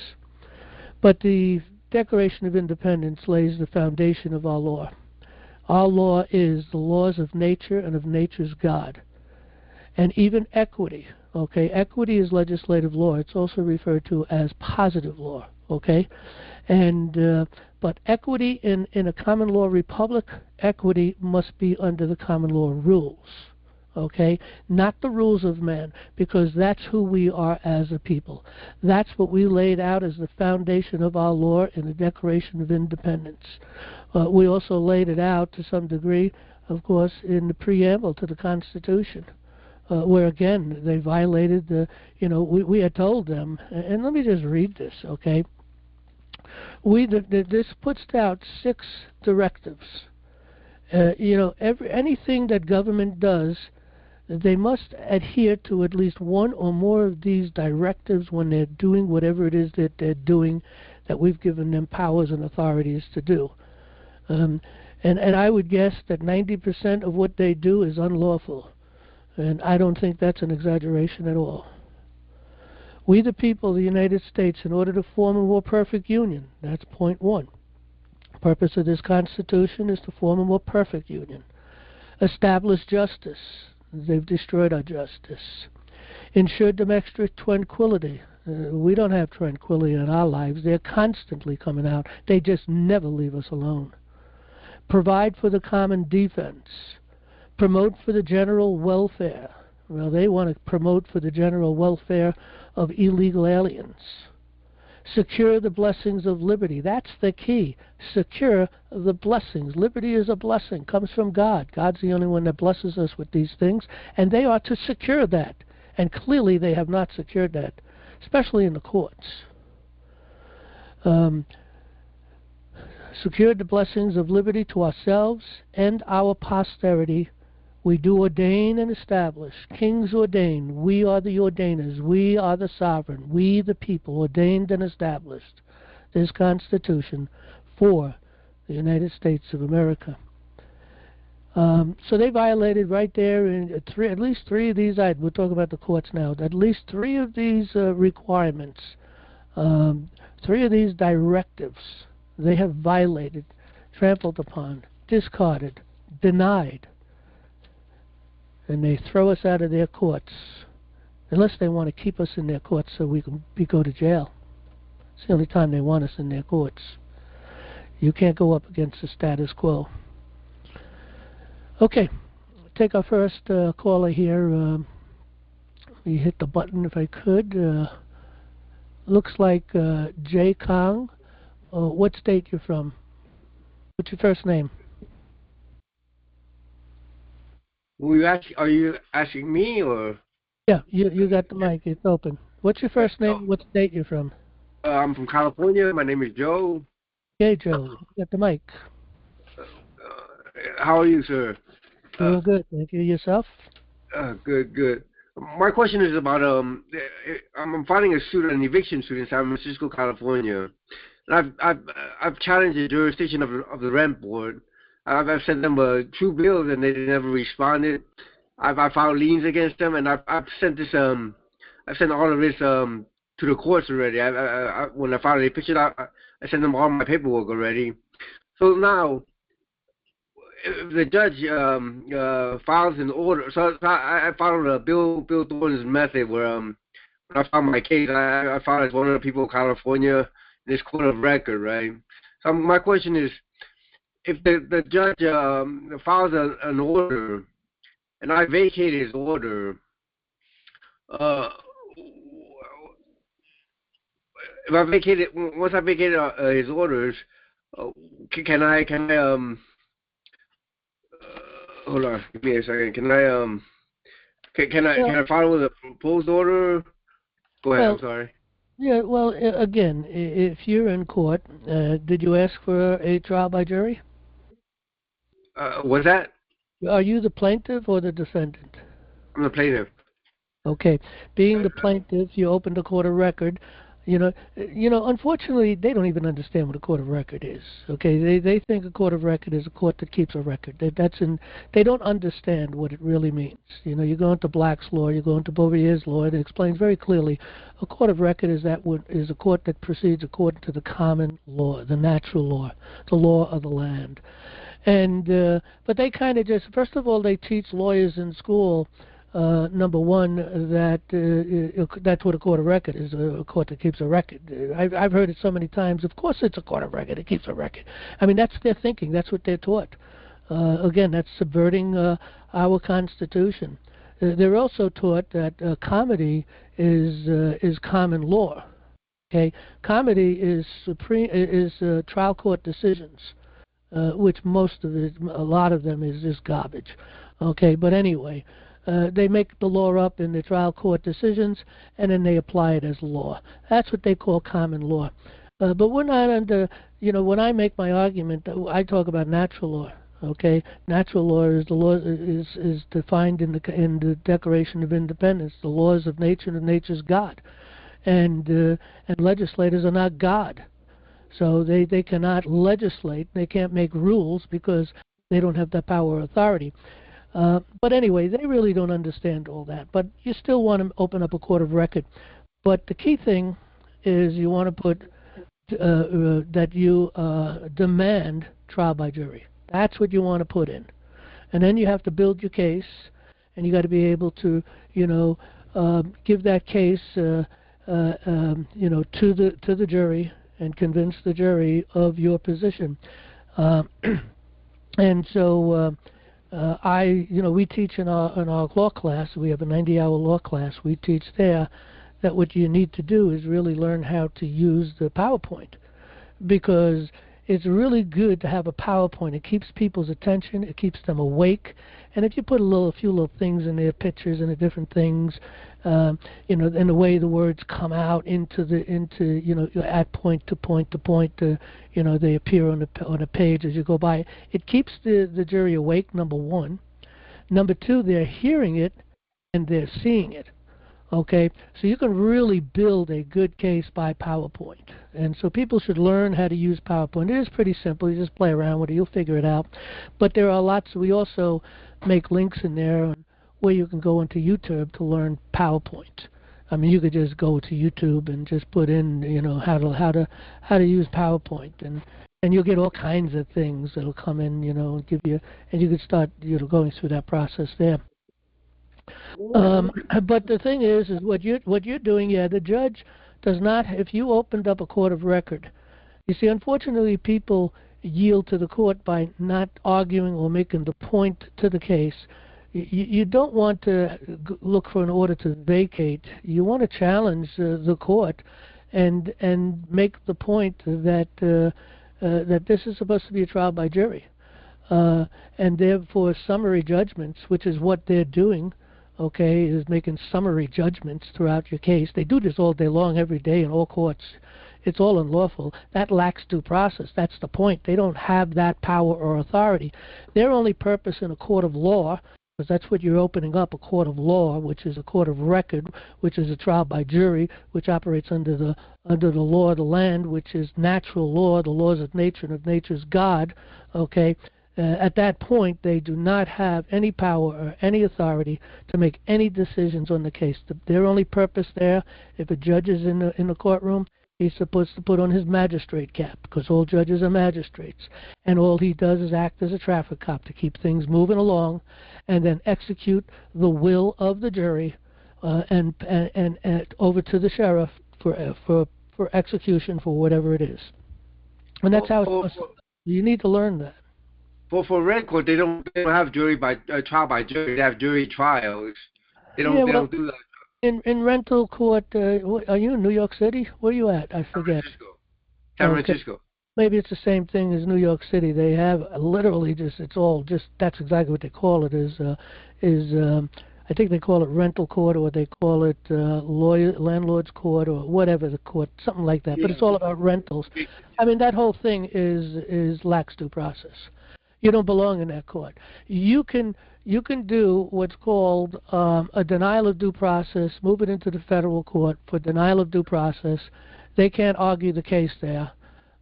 But the Declaration of Independence lays the foundation of our law. Our law is the laws of nature and of nature's God. And even equity, equity is legislative law. It's also referred to as positive law, and but equity in a common law republic, equity must be under the common law rules, not the rules of man, because that's who we are as a people. That's what we laid out as the foundation of our law in the Declaration of Independence. We also laid it out to some degree, of course, in the preamble to the Constitution, where again they violated we had told them, and let me just read this, this puts out 6 directives. Anything that government does, they must adhere to at least one or more of these directives when they're doing whatever it is that they're doing, that we've given them powers and authorities to do. And I would guess that 90% of what they do is unlawful. And I don't think that's an exaggeration at all. We the people of the United States, in order to form a more perfect union, that's point 1. The purpose of this Constitution is to form a more perfect union. Establish justice. They've destroyed our justice. Ensure domestic tranquility. We don't have tranquility in our lives. They're constantly coming out. They just never leave us alone. Provide for the common defense. Promote for the general welfare. Well, they want to promote for the general welfare of illegal aliens. Secure the blessings of liberty. That's the key. Secure the blessings. Liberty is a blessing. Comes from God. God's the only one that blesses us with these things, and they are to secure that. And clearly they have not secured that, especially in the courts. Secure the blessings of liberty to ourselves and our posterity. We do ordain and establish. Kings ordain. We are the ordainers. We are the sovereign. We, the people, ordained and established this Constitution for the United States of America. So they violated right there in at least 3 of these items. We'll talk about the courts now. At least 3 of these requirements, 3 of these directives, they have violated, trampled upon, discarded, denied. And they throw us out of their courts, unless they want to keep us in their courts so we can go to jail. It's the only time they want us in their courts. You can't go up against the status quo. Okay, take our first caller here. Let me hit the button if I could. Looks like Jay Kong. What state you from? What's your first name? Are you asking me or? Yeah, you got the mic. It's open. What's your first name? What state you from? I'm from California. My name is Joe. Okay, Joe. You got the mic. How are you, sir? Doing good. Thank you. Yourself? Good. My question is about I'm filing a suit, an eviction suit in San Francisco, California. And I've challenged the jurisdiction of the rent board. I've sent them 2 bills and they never responded. I filed liens against them, and I've sent this I've sent all of this to the courts already. When I filed a picture, I sent them all my paperwork already. So now, if the judge files an order, so I followed a Bill Thornton's method where when I filed my case, I filed as one of the people in California in this court of record, right? So my question is, if the judge files an order and I vacate his order, if I vacate it, once I vacate his orders, can I hold on, give me a second. Can I follow the proposed order? Go ahead. I'm sorry. Yeah, well, again, if you're in court, did you ask for a trial by jury? Was that? Are you the plaintiff or the defendant? I'm the plaintiff. Okay. Being the plaintiff, you opened a court of record. Unfortunately, they don't even understand what a court of record is. Okay, they think a court of record is a court that keeps a record. They don't understand what it really means. You go into Black's law, you go into Bouvier's law, it explains very clearly a court of record is a court that proceeds according to the common law, the natural law, the law of the land. And but they kind of just, first of all, they teach lawyers in school. Number one, that's what a court of record is, a court that keeps a record. I've heard it so many times, of course it's a court of record, it keeps a record. I mean, that's their thinking, that's what they're taught. Again, that's subverting our Constitution. They're also taught that comedy is common law. Okay, comedy is trial court decisions, which most of it, a lot of them is just garbage. Okay, but anyway. They make the law up in the trial court decisions, and then they apply it as law. That's what they call common law. But we're not under, when I make my argument, I talk about natural law. Okay, natural law is defined in the Declaration of Independence, the laws of nature and nature's God, and legislators are not God, so they cannot legislate, they can't make rules because they don't have that power or authority. But anyway, they really don't understand all that. But you still want to open up a court of record. But the key thing is you want to put that you demand trial by jury. That's what you want to put in. And then you have to build your case, and you got to be able to, give that case, to the jury and convince the jury of your position. And so. We teach in our law class, we have a 90-hour law class, we teach there that what you need to do is really learn how to use the PowerPoint, because it's really good to have a PowerPoint. It keeps people's attention, it keeps them awake, and if you put a few little things in there, pictures and the different things, and the way the words come out into at point to point to point, they appear on a page as you go by. It keeps the jury awake, number one. Number two, they're hearing it and they're seeing it. Okay, so you can really build a good case by PowerPoint. And so people should learn how to use PowerPoint. It is pretty simple. You just play around with it. You'll figure it out. But there are lots. We also make links in there where you can go into YouTube to learn PowerPoint. I mean, you could just go to YouTube and just put in, how to use PowerPoint, and you'll get all kinds of things that'll come in, give you, and you can start, going through that process there. But the thing is what you're doing, the judge does not. If you opened up a court of record, you see, unfortunately, people yield to the court by not arguing or making the point to the case. You don't want to look for an order to vacate. You want to challenge the court and make the point that that this is supposed to be a trial by jury, and therefore summary judgments, which is what they're doing. Okay, is making summary judgments throughout your case. They do this all day long, every day in all courts. It's all unlawful. That lacks due process. That's the point. They don't have that power or authority. Their only purpose in a court of law, because that's what you're opening up, a court of law, which is a court of record, which is a trial by jury, which operates under the law of the land, which is natural law, the laws of nature and of nature's God. Okay. At that point, they do not have any power or any authority to make any decisions on the case. Their only purpose there, if a judge is in the courtroom, he's supposed to put on his magistrate cap, because all judges are magistrates, and all he does is act as a traffic cop to keep things moving along, and then execute the will of the jury, and over to the sheriff for execution for whatever it is. And that's how it's supposed to. You need to learn that. for rent court, they don't have trial by jury. They have jury trials. They Yeah, well, don't do that. in rental court, are you in New York City? Where are you at? I San forget. Francisco. San Okay. Francisco. Maybe it's the same thing as New York City. They have literally it's all just, that's exactly what they call it, I think they call it rental court, or they call it landlord's court, or whatever the court, something like that. But it's all about rentals. I mean, that whole thing is lax due process. You don't belong in that court. You can do what's called a denial of due process, move it into the federal court for denial of due process. They can't argue the case there.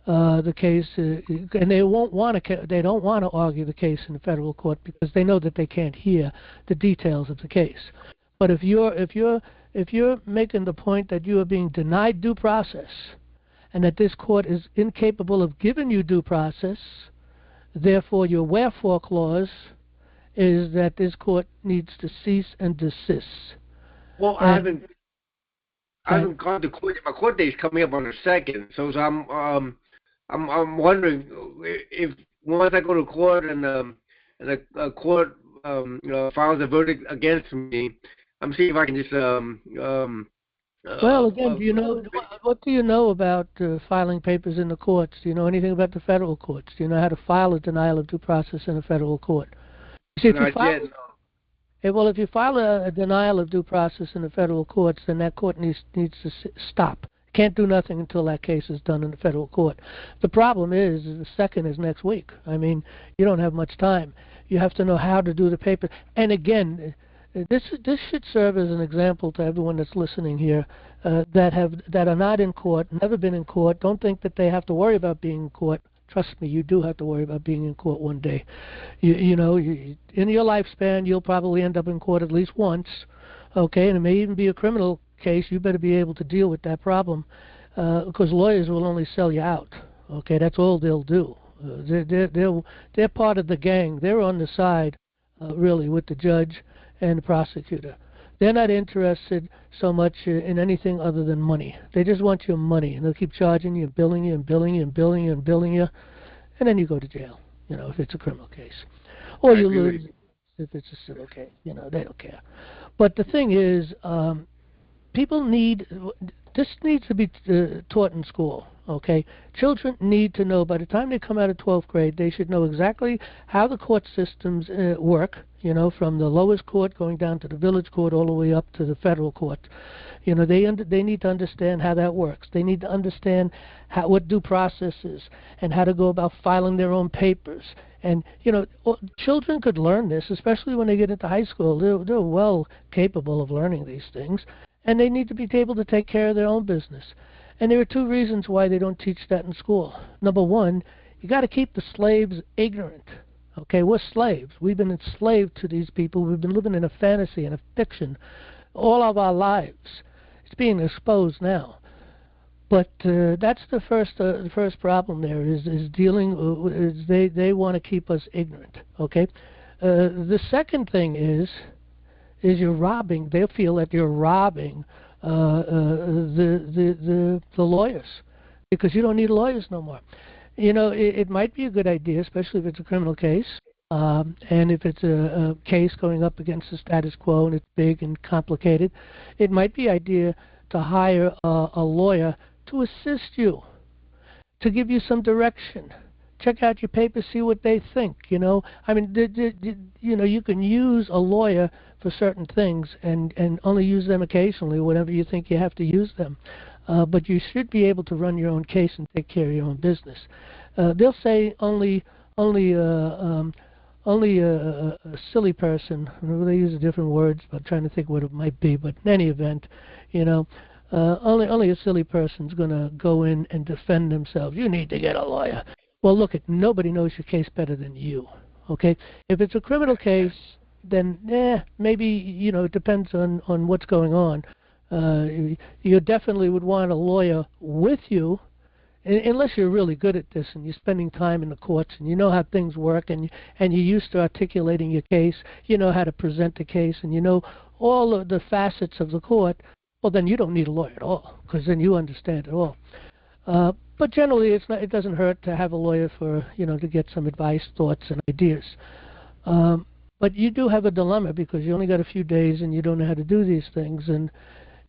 The case, and they won't want to. They don't want to argue the case in the federal court because they know that they can't hear the details of the case. But if you're making the point that you are being denied due process, and that this court is incapable of giving you due process, therefore your wherefore clause is that this court needs to cease and desist. Well, I haven't gone to court. My court date is coming up on the 2nd, so I'm wondering if once I go to court and the court files a verdict against me, I'm seeing if I can just well, again, do you know what do you know about filing papers in the courts? Do you know anything about the federal courts? Do you know how to file a denial of due process in a federal court? See, if you file a denial of due process in the federal courts, then that court needs to stop. Can't do nothing until that case is done in the federal court. The problem is the 2nd is next week. I mean, you don't have much time. You have to know how to do the paper. And again, this should serve as an example to everyone that's listening here that are not in court, never been in court, don't think that they have to worry about being in court. Trust me, you do have to worry about being in court one day. You know, in your lifespan, you'll probably end up in court at least once, okay? And it may even be a criminal case. You better be able to deal with that problem because lawyers will only sell you out, okay? That's all they'll do. They're part of the gang. They're on the side, really, with the judge and the prosecutor. They're not interested so much in anything other than money. They just want your money, and they'll keep charging you, billing you, and billing you, and billing you, and billing you, and then you go to jail, you know, if it's a criminal case. Or you lose if it's a civil case. You know, they don't care. But the thing is, this needs to be taught in school, okay? Children need to know, by the time they come out of 12th grade, they should know exactly how the court systems work, you know, from the lowest court going down to the village court all the way up to the federal court. You know, they need to understand how that works. They need to understand what due process is and how to go about filing their own papers. And, you know, children could learn this, especially when they get into high school. They're well capable of learning these things. And they need to be able to take care of their own business. And there are 2 reasons why they don't teach that in school. Number 1, you got to keep the slaves ignorant. Okay, we're slaves. We've been enslaved to these people. We've been living in a fantasy and a fiction all of our lives. It's being exposed now. But that's the first problem there is dealing. They want to keep us ignorant. Okay. The second thing is you're robbing. They feel that you're robbing the lawyers because you don't need lawyers no more. You know, it might be a good idea, especially if it's a criminal case, and if it's a case going up against the status quo and it's big and complicated. It might be an idea to hire a lawyer to assist you, to give you some direction. Check out your papers, see what they think. You know, I mean, you know, you can use a lawyer for certain things and only use them occasionally whenever you think you have to use them. But you should be able to run your own case and take care of your own business. They'll say only a silly person. They use different words, but I'm trying to think what it might be. But in any event, you know, only a silly person's going to go in and defend themselves. You need to get a lawyer. Well, look, nobody knows your case better than you. Okay, if it's a criminal case, then maybe, you know, it depends on what's going on. You definitely would want a lawyer with you, unless you're really good at this and you're spending time in the courts and you know how things work and you're used to articulating your case, you know how to present the case, and you know all of the facets of the court. Well, then you don't need a lawyer at all, because then you understand it all. But but generally, it doesn't hurt to have a lawyer for, to get some advice, thoughts, and ideas. But you do have a dilemma because you only got a few days and you don't know how to do these things.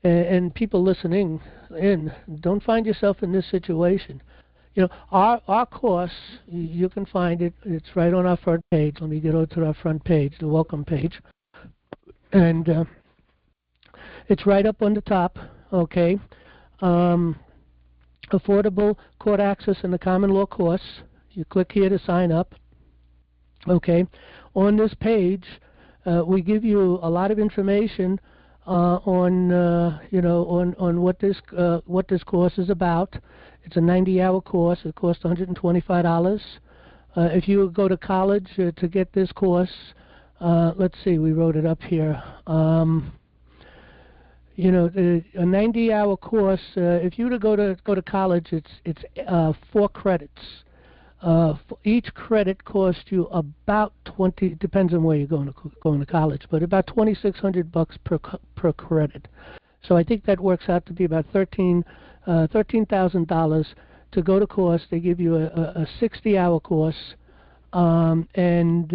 And people listening in, don't find yourself in this situation. Our course, you can find it. It's right on our front page. Let me get over to our front page, the welcome page. And it's right up on the top, okay? Affordable court access in the common law course. You click here to sign up. Okay, on this page, we give you a lot of information on what this course is about. It's a 90-hour course. It costs $125. If you go to college to get this course, let's see, we wrote it up here. A 90-hour course. If you were to go to college, it's 4 credits. Each credit costs you about 20. Depends on where you're going to college, but about $2,600 per credit. So I think that works out to be about $13,000 to go to course. They give you a 60-hour course, and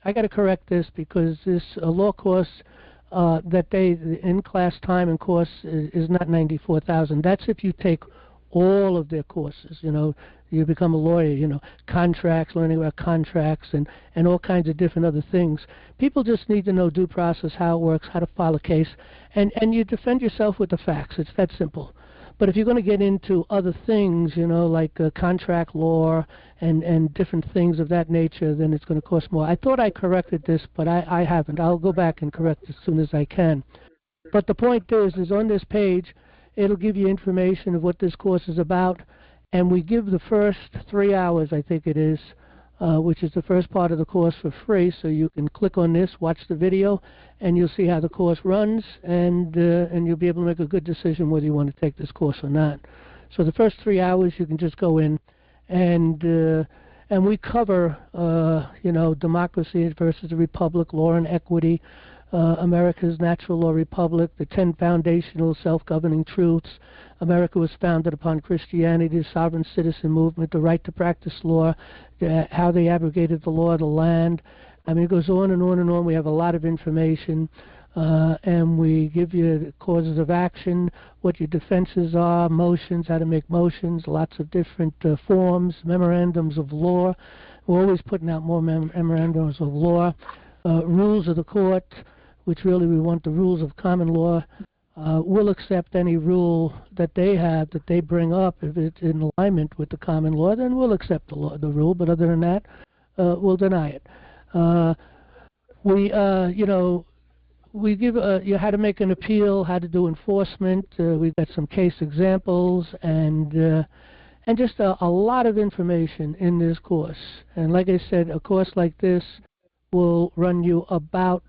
I got to correct this because this law course that they in class time and course is not $94,000. That's if you take all of their courses. You become a lawyer, contracts, learning about contracts and all kinds of different other things. People just need to know due process, how it works, how to file a case, and you defend yourself with the facts. It's that simple. But if you're going to get into other things, like contract law and different things of that nature, then it's going to cost more. I thought I corrected this, but I haven't. I'll go back and correct it as soon as I can. But the point is on this page, it'll give you information of what this course is about. And we give the first 3 hours, I think it is, which is the first part of the course for free. So you can click on this, watch the video, and you'll see how the course runs, and you'll be able to make a good decision whether you want to take this course or not. So the first 3 hours, you can just go in, and we cover, democracy versus the republic, law and equity, America's natural law republic, the 10 foundational self-governing truths. America was founded upon Christianity, the sovereign citizen movement, the right to practice law, how they abrogated the law of the land. I mean, it goes on and on and on. We have a lot of information, and we give you the causes of action, what your defenses are, motions, how to make motions, lots of different forms, memorandums of law. We're always putting out more memorandums of law, rules of the court, which really we want the rules of common law. We'll accept any rule that they have, that they bring up. If it's in alignment with the common law, then we'll accept the rule. But other than that, we'll deny it. We give you how to make an appeal, how to do enforcement. We've got some case examples and just a lot of information in this course. And like I said, a course like this will run you about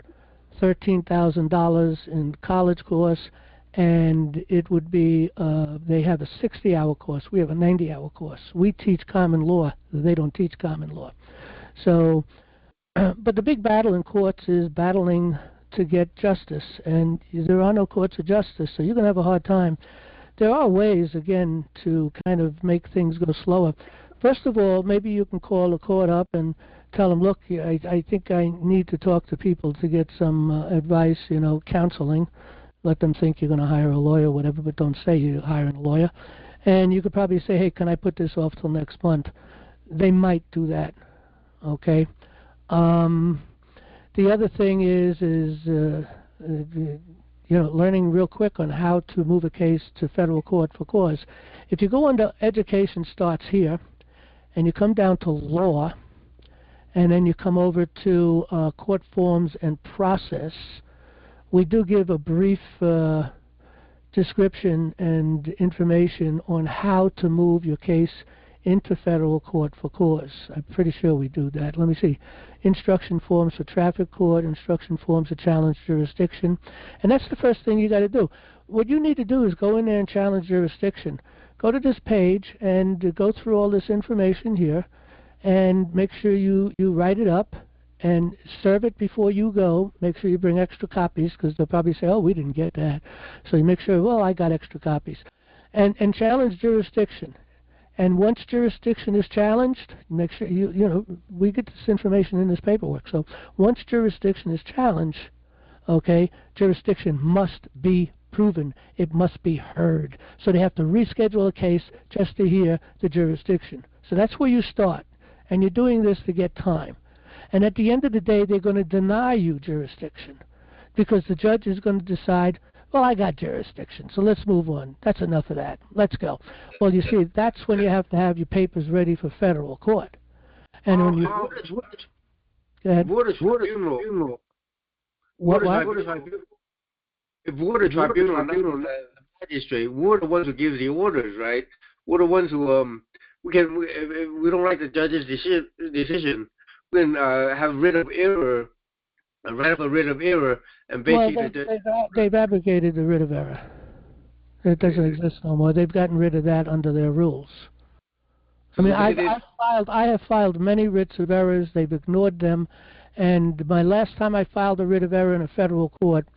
$13,000 in college course, and it would be, they have a 60-hour course. We have a 90-hour course. We teach common law. They don't teach common law. So, but the big battle in courts is battling to get justice, and there are no courts of justice, so you're going to have a hard time. There are ways, again, to kind of make things go slower. First of all, maybe you can call the court up and tell them, look, I think I need to talk to people to get some advice, counseling. Let them think you're going to hire a lawyer or whatever, but don't say you're hiring a lawyer. And you could probably say, hey, can I put this off till next month? They might do that, okay? The other thing is learning real quick on how to move a case to federal court for cause. If you go under education starts here, and you come down to law, and then you come over to court forms and process, we do give a brief description and information on how to move your case into federal court for cause. I'm pretty sure we do that. Let me see. Instruction forms for traffic court, instruction forms for challenge jurisdiction. And that's the first thing you got to do. What you need to do is go in there and challenge jurisdiction. Go to this page and go through all this information here and make sure you write it up and serve it before you go. Make sure you bring extra copies because they'll probably say, oh, we didn't get that. So you make sure, well, I got extra copies. And challenge jurisdiction. And once jurisdiction is challenged, make sure we get this information in this paperwork. So once jurisdiction is challenged, okay, jurisdiction must be proven. It must be heard. So they have to reschedule a case just to hear the jurisdiction. So that's where you start. And you're doing this to get time. And at the end of the day, they're going to deny you jurisdiction because the judge is going to decide, well, I got jurisdiction, so let's move on. That's enough of that. Let's go. Well, you see, that's when you have to have your papers ready for federal court. And when you... Go ahead. What is tribunal? What? If we're the tribunal, not the magistrate, we're the ones who give the orders, right? We're the ones who we don't like the judge's decision, we can have writ of error, write a writ of error, and basically they've abrogated the writ of error. It doesn't exist no more. They've gotten rid of that under their rules. I mean, I have filed many writs of errors. They've ignored them, and my last time I filed a writ of error in a federal court,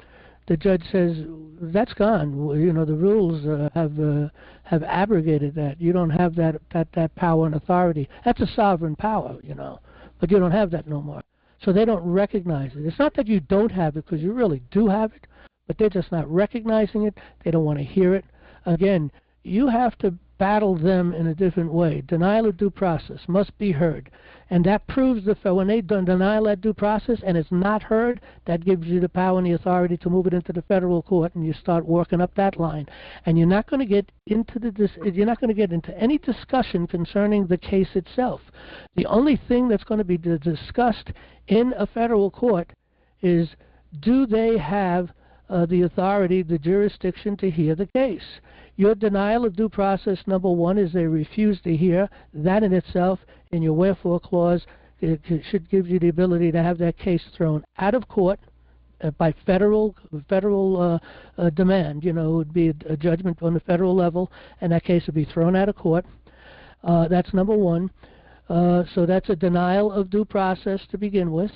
the judge says that's gone. The rules have abrogated that. You don't have that power and authority. That's a sovereign power, but you don't have that no more. So they don't recognize it. It's not that you don't have it, because you really do have it, but they're just not recognizing it. They don't want to hear it. Again, you have to battle them in a different way. Denial of due process must be heard. And that proves when they deny that due process and it's not heard, that gives you the power and the authority to move it into the federal court, and you start working up that line. And you're not going to get into any discussion concerning the case itself. The only thing that's going to be discussed in a federal court is, do they have the authority, the jurisdiction to hear the case? Your denial of due process, number one, is they refuse to hear. That in itself, in your wherefore clause, it should give you the ability to have that case thrown out of court by federal demand. It would be a judgment on the federal level, and that case would be thrown out of court. That's number one. So that's a denial of due process to begin with.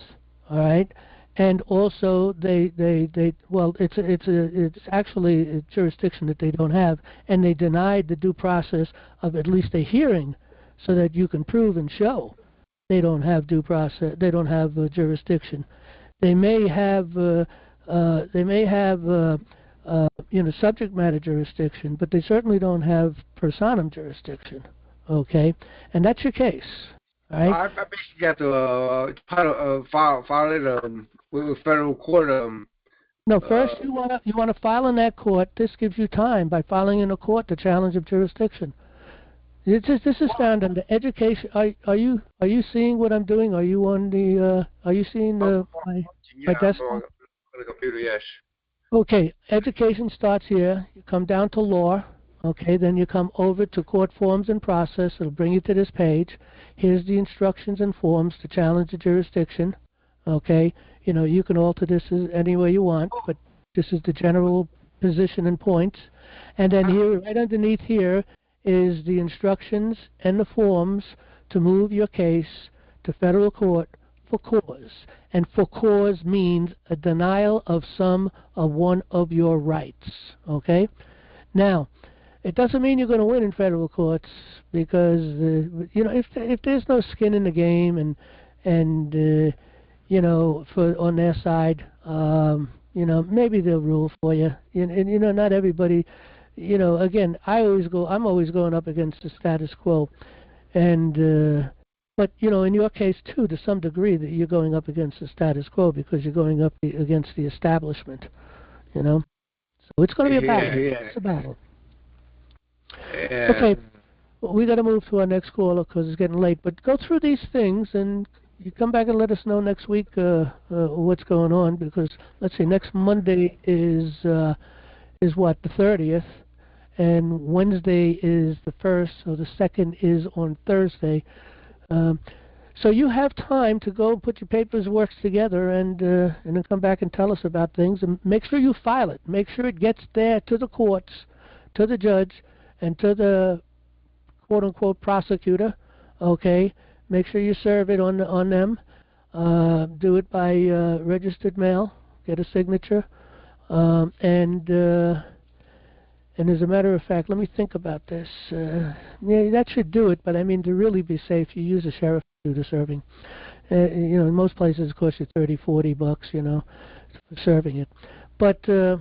All right. And also, it's actually a jurisdiction that they don't have, and they denied the due process of at least a hearing, so that you can prove and show they don't have due process. They don't have jurisdiction. They may have subject matter jurisdiction, but they certainly don't have personam jurisdiction. Okay, and that's your case. All right. I basically have to file it with federal court. No, first you want to file in that court. This gives you time by filing in a court the challenge of jurisdiction. This is found under education. Are you seeing what I'm doing? Are you on the? Are you seeing my desk? On the computer, yes. Okay, education starts here. You come down to law. Okay, then you come over to court forms and process. It'll bring you to this page. Here's the instructions and forms to challenge the jurisdiction. Okay, you can alter this any way you want, but this is the general position and points. And then here, right underneath here, is the instructions and the forms to move your case to federal court for cause. And for cause means a denial of some of one of your rights. Okay? Now, it doesn't mean you're going to win in federal courts, because if there's no skin in the game and on their side, maybe they'll rule for you. And not everybody. Again, I'm always going up against the status quo, and but in your case too, to some degree, that you're going up against the status quo because you're going up against the establishment. So it's going to be a battle. Yeah. It's a battle. Yeah. Okay, well, we got to move to our next caller because it's getting late. But go through these things, and you come back and let us know next week what's going on. Because let's see, next Monday is what, the 30th, and Wednesday is the 1st, so the 2nd is on Thursday. So you have time to go put your paperwork together and then come back and tell us about things, and make sure you file it. Make sure it gets there to the courts, to the judge, and to the quote-unquote prosecutor. Okay, make sure you serve it on them. Do it by registered mail. Get a signature, and And as a matter of fact, let me think about this. Yeah, that should do it, but I mean, to really be safe, you use a sheriff to do the serving. You know, in most places it costs you $30-40, you know, for serving it. But do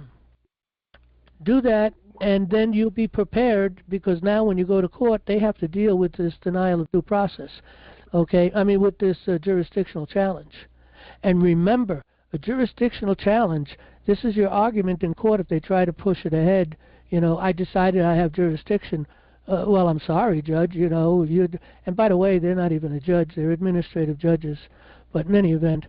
that, and then you'll be prepared, because now when you go to court, they have to deal with this denial of due process. Okay, I mean, with this jurisdictional challenge. And remember, a jurisdictional challenge, this is your argument in court if they try to push it ahead. You know, I decided I have jurisdiction. Well, I'm sorry, Judge, you know. And by the way, they're not even a judge. They're administrative judges. But in any event,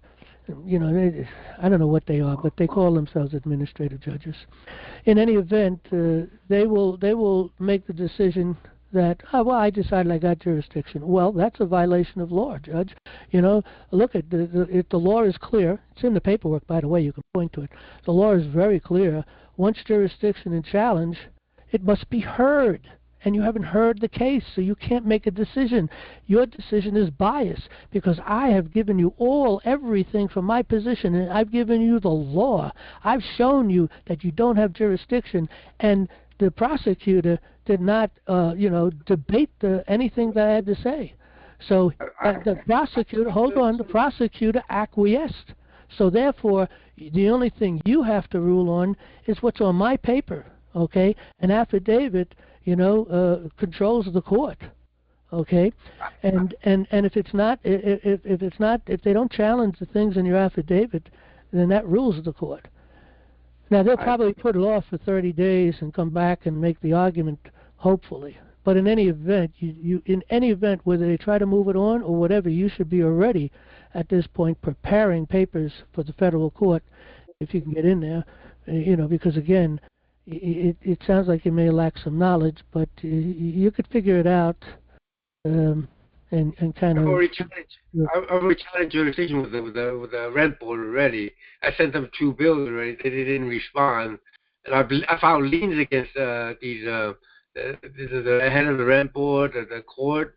you know, I don't know what they are, but they call themselves administrative judges. In any event, they will make the decision that, well, I decided I got jurisdiction. Well, that's a violation of law, Judge. You know, look at if the law is clear. It's in the paperwork, by the way. You can point to it. The law is very clear. Once jurisdiction and challenge, it must be heard. And you haven't heard the case, so you can't make a decision. Your decision is biased, because I have given you everything from my position, and I've given you the law. I've shown you that you don't have jurisdiction, and the prosecutor did not, you know, debate anything that I had to say. So the prosecutor acquiesced. So therefore, the only thing you have to rule on is what's on my paper, okay? An affidavit, you know, controls the court, okay? And if it's not, if they don't challenge the things in your affidavit, then that rules the court. Now, they'll probably put it off for 30 days and come back and make the argument, hopefully. But in any event, in any event, whether they try to move it on or whatever, you should be already, at this point, preparing papers for the federal court, if you can get in there, you know, because, again, it sounds like you may lack some knowledge, but you could figure it out and kind of... I've already challenged jurisdiction with the rent board already. I sent them 2 bills already. They didn't respond. And I filed liens against the head of the rent board, the court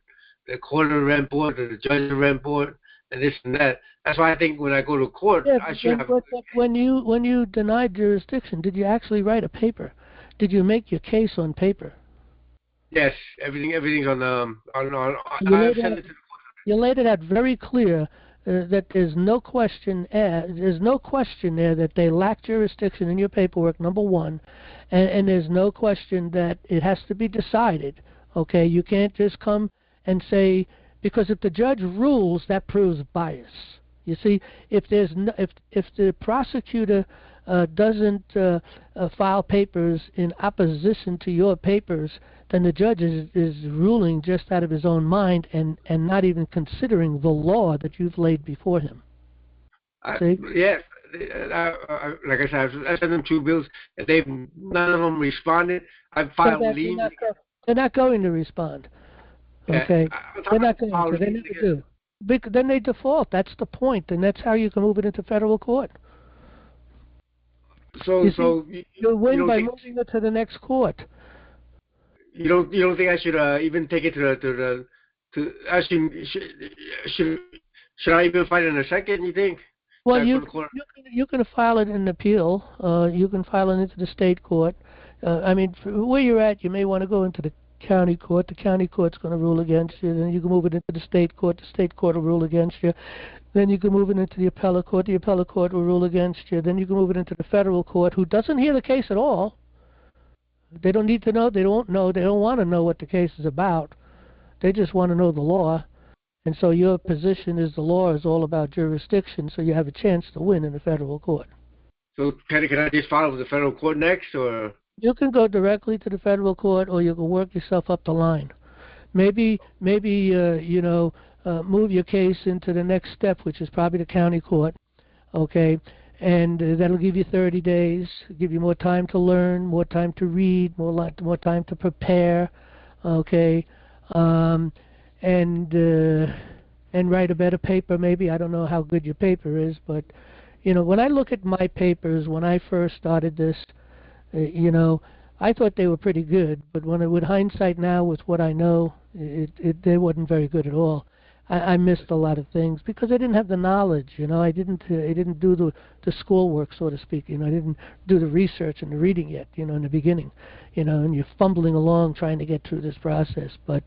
of the rent board, the judge of the rent board, and this and that. That's why I think when I go to court, I should have... When you denied jurisdiction, did you actually write a paper? Did you make your case on paper? Yes, everything's on. You laid it out very clear that there's no question there that they lack jurisdiction in your paperwork, number one, and there's no question that it has to be decided. Okay, you can't just come and say, because if the judge rules, that proves bias. You see, if the prosecutor doesn't file papers in opposition to your papers, then the judge is ruling just out of his own mind and not even considering the law that you've laid before him. Yes. Like I said, I sent them 2 bills. If none of them responded, I filed liens. They're not going to respond. Okay, they're not going to. They never do. Then they default. That's the point, and that's how you can move it into federal court. You win by moving it to the next court. You don't think I should even take it should I even file it in a second? You think? Well, you can file it in appeal. You can file it into the state court. I mean, where you're at, you may want to go into the county court. The county court's going to rule against you. Then you can move it into the state court. The state court will rule against you. Then you can move it into the appellate court. The appellate court will rule against you. Then you can move it into the federal court, who doesn't hear the case at all. They don't need to know. They don't know. They don't want to know what the case is about. They just want to know the law. And so your position is the law is all about jurisdiction, so you have a chance to win in the federal court. So can I just file with the federal court next, or? You can go directly to the federal court, or you can work yourself up the line. Maybe move your case into the next step, which is probably the county court, okay? And that'll give you 30 days, give you more time to learn, more time to read, more time to prepare, okay? And write a better paper, maybe. I don't know how good your paper is, but, when I look at my papers, when I first started this, I thought they were pretty good, but with hindsight now, with what I know, they wasn't very good at all. I missed a lot of things because I didn't have the knowledge. I didn't do the schoolwork, so to speak. I didn't do the research and the reading yet. In the beginning, and you're fumbling along trying to get through this process. But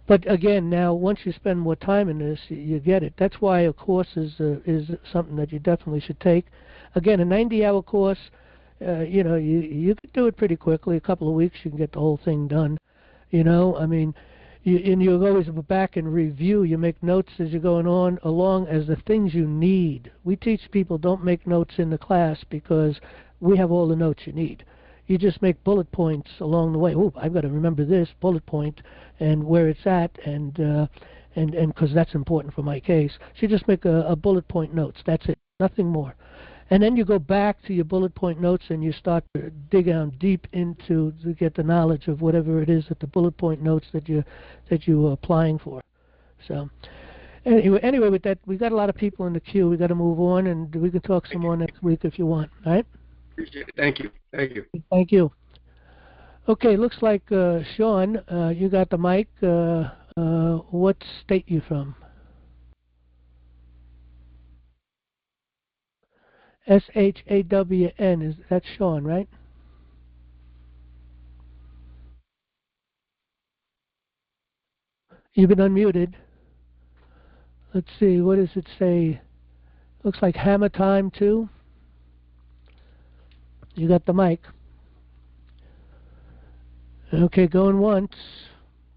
again, now once you spend more time in this, you get it. That's why a course is something that you definitely should take. Again, a 90-hour course, you can do it pretty quickly. A couple of weeks, you can get the whole thing done. I mean, you'll always go back and review. You make notes as you're going on along as the things you need. We teach people don't make notes in the class because we have all the notes you need. You just make bullet points along the way. Oh, I've got to remember this bullet point and where it's at, and because that's important for my case. So you just make a bullet point notes. That's it, nothing more. And then you go back to your bullet point notes and you start to dig down deep to get the knowledge of whatever it is that the bullet point notes that you're applying for. So anyway, with that, we got a lot of people in the queue. We got to move on, and we can talk some more next week if you want. All right? Appreciate it. Thank you. Thank you. Okay, looks like Sean, you got the mic. What state you from? SHAWN, that's Sean, right? You've been unmuted. Let's see, what does it say? Looks like hammer time too. You got the mic. Okay, going once,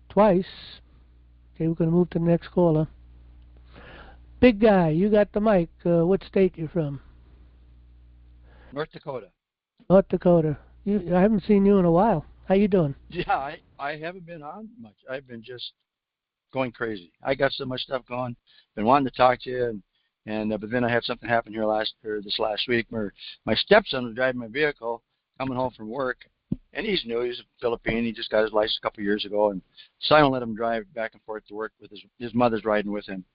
twice. Okay, we're going to move to the next caller. Big guy, you got the mic. What state you from? North Dakota. North Dakota. I haven't seen you in a while. How you doing? Yeah, I haven't been on much. I've been just going crazy. I got so much stuff going. Been wanting to talk to you, and but then I had something happen here this last week where my stepson was driving my vehicle coming home from work, and he's new. He's a Philippine. He just got his license a couple of years ago, and so I don't let him drive back and forth to work with his mother's riding with him.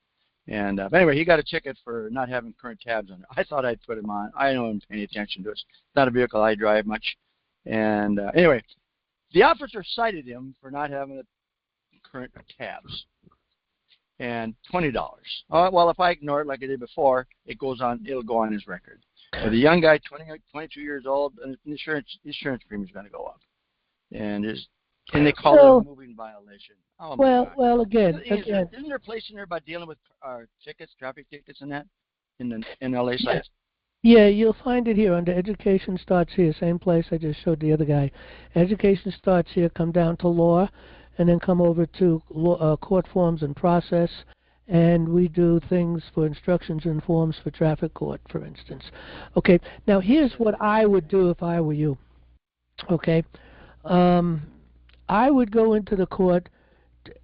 And but anyway, he got a ticket for not having current tabs on it. I thought I'd put him on. I don't even pay any attention to it. It's not a vehicle I drive much. And anyway, the officer cited him for not having current tabs. And $20. Well, if I ignore it like I did before, it'll go on his record. But the young guy, 22 years old, and insurance premium is going to go up. And they call it a moving violation. Oh, well, again, isn't there a place in there about dealing with traffic tickets and that in the LA site? Yeah, you'll find it here under Education Starts Here, same place I just showed the other guy. Education Starts Here, come down to law, and then come over to court forms and process, and we do things for instructions and forms for traffic court, for instance. Okay, now here's what I would do if I were you. Okay, I would go into the court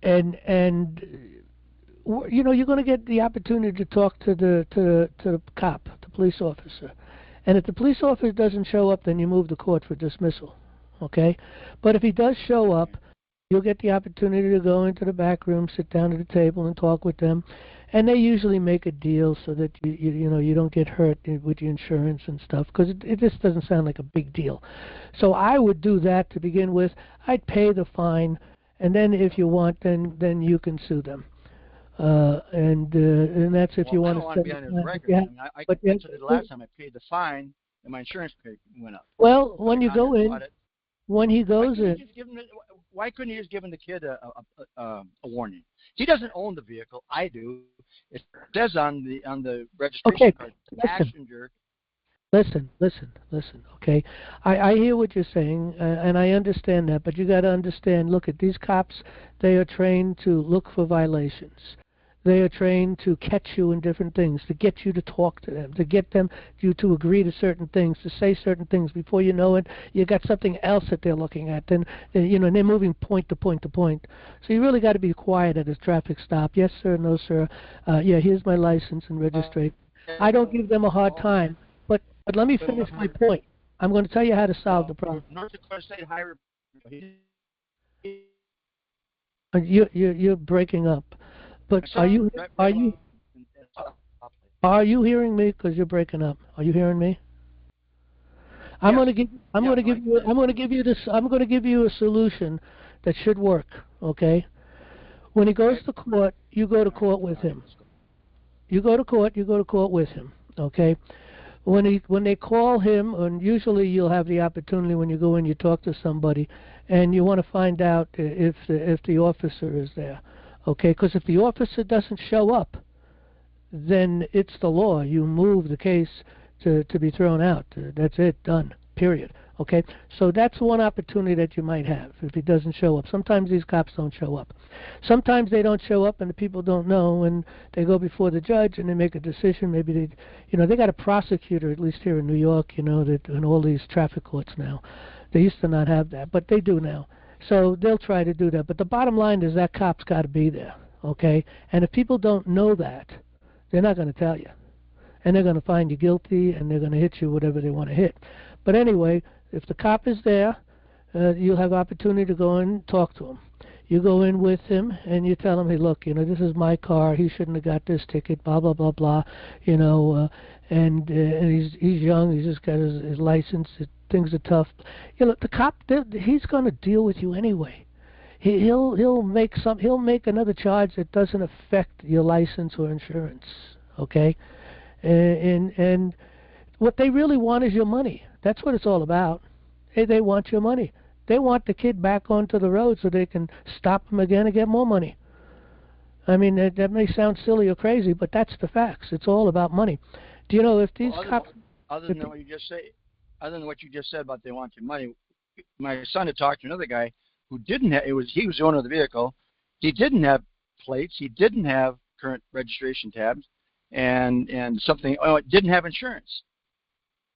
and you're going to get the opportunity to talk to the cop, the police officer. And if the police officer doesn't show up, then you move the court for dismissal. Okay? But if he does show up, you'll get the opportunity to go into the back room, sit down at a table and talk with them. And they usually make a deal so that you don't get hurt with your insurance and stuff, because it just doesn't sound like a big deal. So I would do that to begin with. I'd pay the fine, and then if you want, then you can sue them. And that's if you want to. I don't want to be on his record. I mentioned it last time. I paid the fine, and my insurance went up. Well, when you go in, when he goes in. Why couldn't he just give the kid a warning? He doesn't own the vehicle. I do. It says on the registration card, passenger. Listen. Okay, I hear what you're saying, and I understand that. But you got to understand. Look at these cops. They are trained to look for violations. They are trained to catch you in different things, to get you to talk to them, to get you to agree to certain things, to say certain things. Before you know it, you got something else that they're looking at. Then, and they're moving point to point to point. So you really got to be quiet at a traffic stop. Yes, sir. No, sir. Here's my license and registration. I don't give them a hard time. But let me finish my point. I'm going to tell you how to solve the problem. North Dakota State Highway. You're breaking up. But are you hearing me? Because you're breaking up. Are you hearing me? I'm going to give you a solution that should work. Okay. When he goes to court, you go to court with him. You go to court with him, okay? When they call him, and usually you'll have the opportunity when you go in, you talk to somebody, and you want to find out if the officer is there, okay? Because if the officer doesn't show up, then it's the law. You move the case to be thrown out. That's it, done, period. Okay, so that's one opportunity that you might have if he doesn't show up. Sometimes these cops don't show up. Sometimes they don't show up and the people don't know, and they go before the judge and they make a decision. Maybe they got a prosecutor, at least here in New York, that in all these traffic courts now. They used to not have that, but they do now. So they'll try to do that. But the bottom line is that cop's got to be there, okay? And if people don't know that, they're not going to tell you. And they're going to find you guilty, and they're going to hit you whatever they want to hit. But anyway, if the cop is there, you'll have opportunity to go in and talk to him. You go in with him, and you tell him, hey, look, this is my car. He shouldn't have got this ticket, blah, blah, blah, blah, and he's young. He's just got his license. Things are tough. The cop, he's going to deal with you anyway. He'll make another charge that doesn't affect your license or insurance, okay? And what they really want is your money. That's what it's all about. They want your money. They want the kid back onto the road so they can stop him again and get more money. I mean, that may sound silly or crazy, but that's the facts. It's all about money. Do you know if these cops... Other than what you just said about they want your money, my son had talked to another guy who didn't have... He was the owner of the vehicle. He didn't have plates. He didn't have current registration tabs, and it didn't have insurance.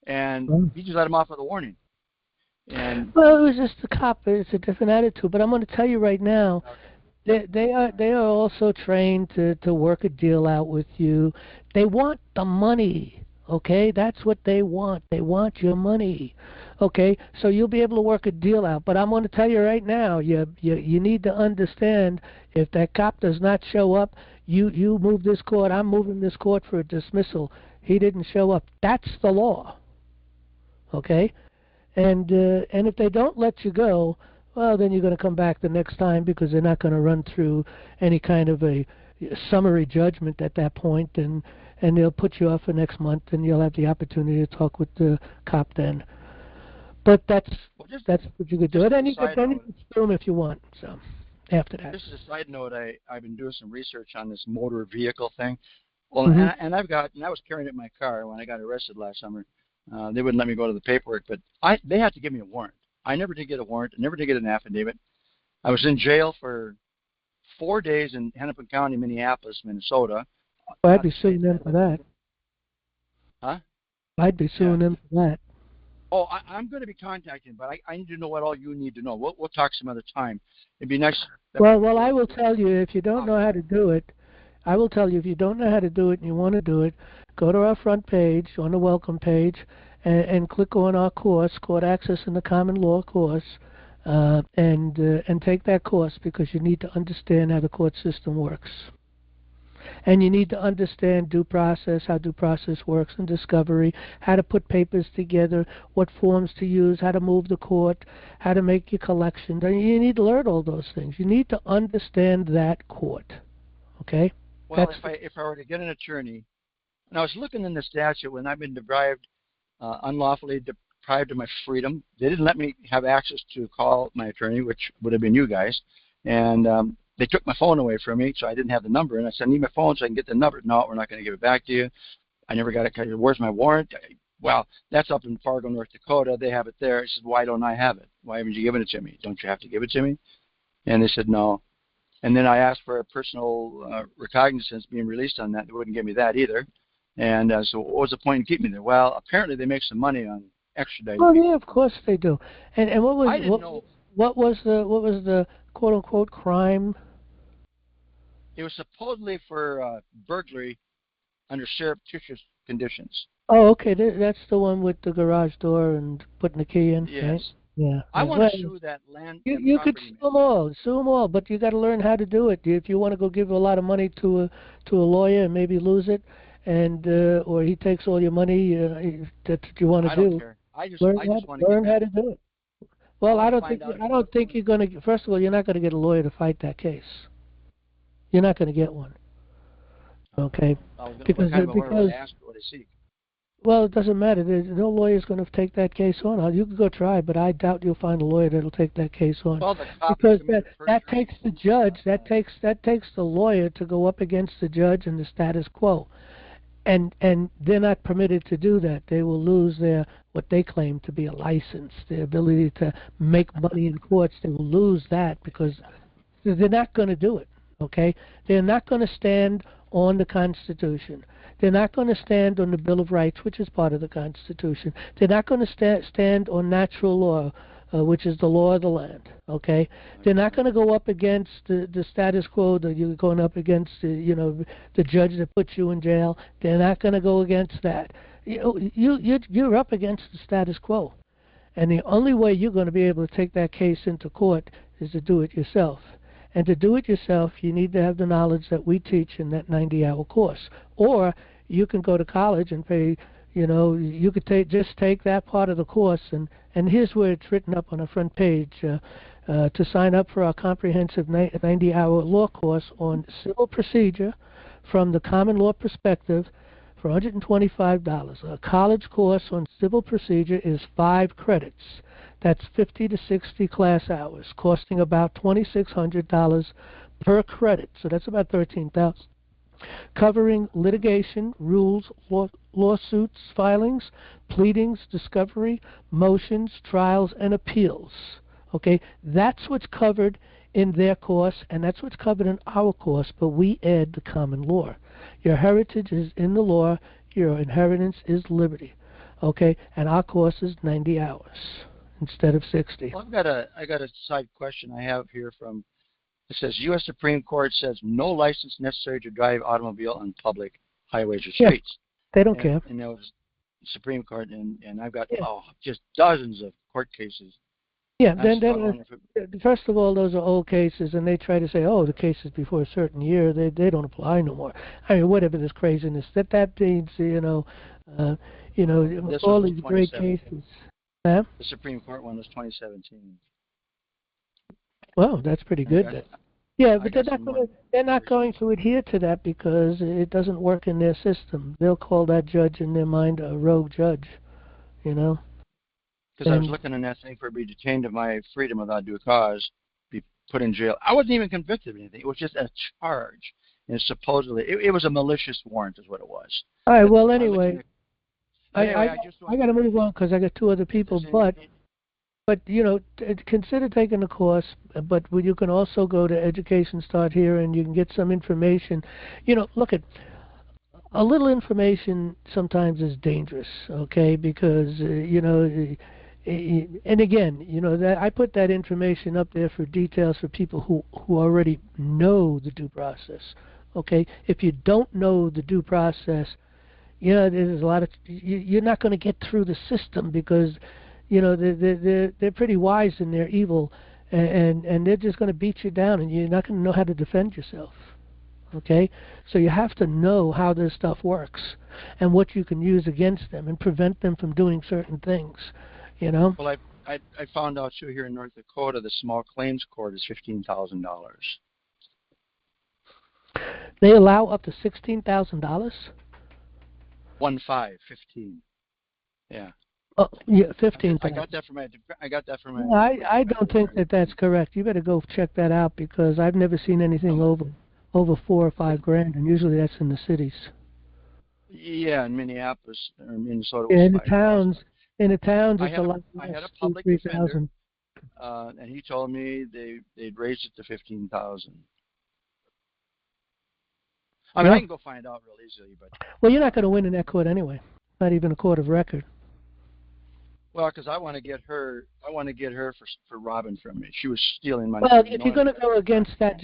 And he just let him off with a warning. Well, it was just the cop. It's a different attitude. But I'm going to tell you right now, they are also trained to work a deal out with you. They want the money. Okay, that's what they want. They want your money. Okay, so you'll be able to work a deal out. But I'm going to tell you right now, you need to understand, if that cop does not show up, you move this court. I'm moving this court for a dismissal. He didn't show up. That's the law. Okay, and if they don't let you go, well, then you're going to come back the next time, because they're not going to run through any kind of a summary judgment at that point, and they'll put you off for next month, and you'll have the opportunity to talk with the cop then. But that's what you could do. And you can sue them if you want. So after that. Just as a side note, I've been doing some research on this motor vehicle thing. Well, and I was carrying it in my car when I got arrested last summer. They wouldn't let me go to the paperwork, but they had to give me a warrant. I never did get a warrant. I never did get an affidavit. I was in jail for 4 days in Hennepin County, Minneapolis, Minnesota. Well, I'd be suing them for that. Huh? I'd be suing them for that. Oh, I'm going to be contacting, but I need to know what all you need to know. We'll talk some other time. It'd be nice. Well, I will tell you, if you don't know how to do it, I will tell you, if you don't know how to do it and you want to do it, go to our front page, on the welcome page, and click on our course, Court Access in the Common Law course, and take that course, because you need to understand how the court system works. And you need to understand due process, how due process works, and discovery, how to put papers together, what forms to use, how to move the court, how to make your collections. You need to learn all those things. You need to understand that court. Okay? Well, if I were to get an attorney, and I was looking in the statute when I've been unlawfully deprived of my freedom, they didn't let me have access to call my attorney, which would have been you guys, and they took my phone away from me, so I didn't have the number, and I said, I need my phone so I can get the number. No, we're not going to give it back to you. I never got it. Where's my warrant? Well, that's up in Fargo, North Dakota. They have it there. I said, why don't I have it? Why haven't you given it to me? Don't you have to give it to me? And they said, no. And then I asked for a personal recognizance being released on that. They wouldn't give me that either. And so what was the point in keeping me there? Well, apparently they make some money on extraditing. Oh, yeah, of course they do. And what was the quote unquote crime? It was supposedly for burglary under surreptitious conditions. Oh, okay. That's the one with the garage door and putting the key in. Yes. Right? Yeah. I want to sue that land. You could sue them all, but you got to learn how to do it. If you want to go give a lot of money to a lawyer and maybe lose it, and or he takes all your money that you want to do. I don't care. I just want to learn how to do it. Well, I don't think you're going to. First of all, you're not going to get a lawyer to fight that case. You're not going to get one. Okay, What because kind of a lawyer would I ask for what I seek? well, it doesn't matter. There's no lawyer's going to take that case on. You can go try, but I doubt you'll find a lawyer that'll take that case on. Well, the cop Because committed that perjury. takes the judge. That takes the lawyer to go up against the judge and the status quo, and they're not permitted to do that. They will lose their what they claim to be a license, their ability to make money in courts. They will lose that because they're not going to do it. Okay, they're not going to stand on the Constitution. They're not going to stand on the Bill of Rights, which is part of the Constitution. They're not going to stand on natural law, which is the law of the land. Okay, they're not going to go up against the status quo. That you're going up against, the judge that puts you in jail. They're not going to go against that. You're up against the status quo, and the only way you're going to be able to take that case into court is to do it yourself. And to do it yourself, you need to have the knowledge that we teach in that 90-hour course. Or you can go to college and pay, you could just take that part of the course. And here's where it's written up on the front page. To sign up for our comprehensive 90-hour law course on civil procedure from the common law perspective for $125. A college course on civil procedure is 5 credits. That's 50 to 60 class hours, costing about $2,600 per credit. So that's about $13,000. Covering litigation, rules, lawsuits, filings, pleadings, discovery, motions, trials, and appeals. Okay, that's what's covered in their course, and that's what's covered in our course, but we add the common law. Your heritage is in the law, your inheritance is liberty. Okay, and our course is 90 hours instead of 60. Well, I got a side question I have here from. It says U.S. Supreme Court says no license necessary to drive automobile on public highways or streets. They don't care. And that was Supreme Court, and I've got just dozens of court cases. Yeah, first of all, those are old cases, and they try to say, the cases before a certain year, they don't apply no more. I mean, whatever this craziness. That means, all these great cases. Huh? The Supreme Court one was 2017. Well, that's pretty good then. Yeah, but they're not going to adhere to that because it doesn't work in their system. They'll call that judge in their mind a rogue judge, Because I was looking in that thing for be detained of my freedom without due cause, be put in jail. I wasn't even convicted of anything. It was just a charge. And supposedly, it was a malicious warrant is what it was. All right, well, anyway, I got to move on because I got 2 other people, but consider taking the course, but you can also go to Education Start Here and you can get some information. Look at a little information sometimes is dangerous, okay? Because and again, that I put that information up there for details for people who already know the due process, okay? If you don't know the due process, there's a lot of you're not going to get through the system because they're pretty wise in their evil, and they're just going to beat you down, and you're not going to know how to defend yourself. Okay, so you have to know how this stuff works and what you can use against them and prevent them from doing certain things. Well, I found out too here in North Dakota, the small claims court is $15,000. They allow up to $16,000. 15. Yeah. Oh, yeah, 15,000. I got that from my. I don't think that's correct. You better go check that out because I've never seen anything over $4 or $5 grand, and usually that's in the cities. Yeah, in Minneapolis or Minnesota. Yeah, in the towns, it's a lot less. I had a public defender, and he told me they'd raised it to 15,000. I mean, I can go find out real easily, but. Well, you're not going to win in that court anyway. Not even a court of record. Well, because I want to get her for robbing from me. She was stealing money. Well, if you're going to go against that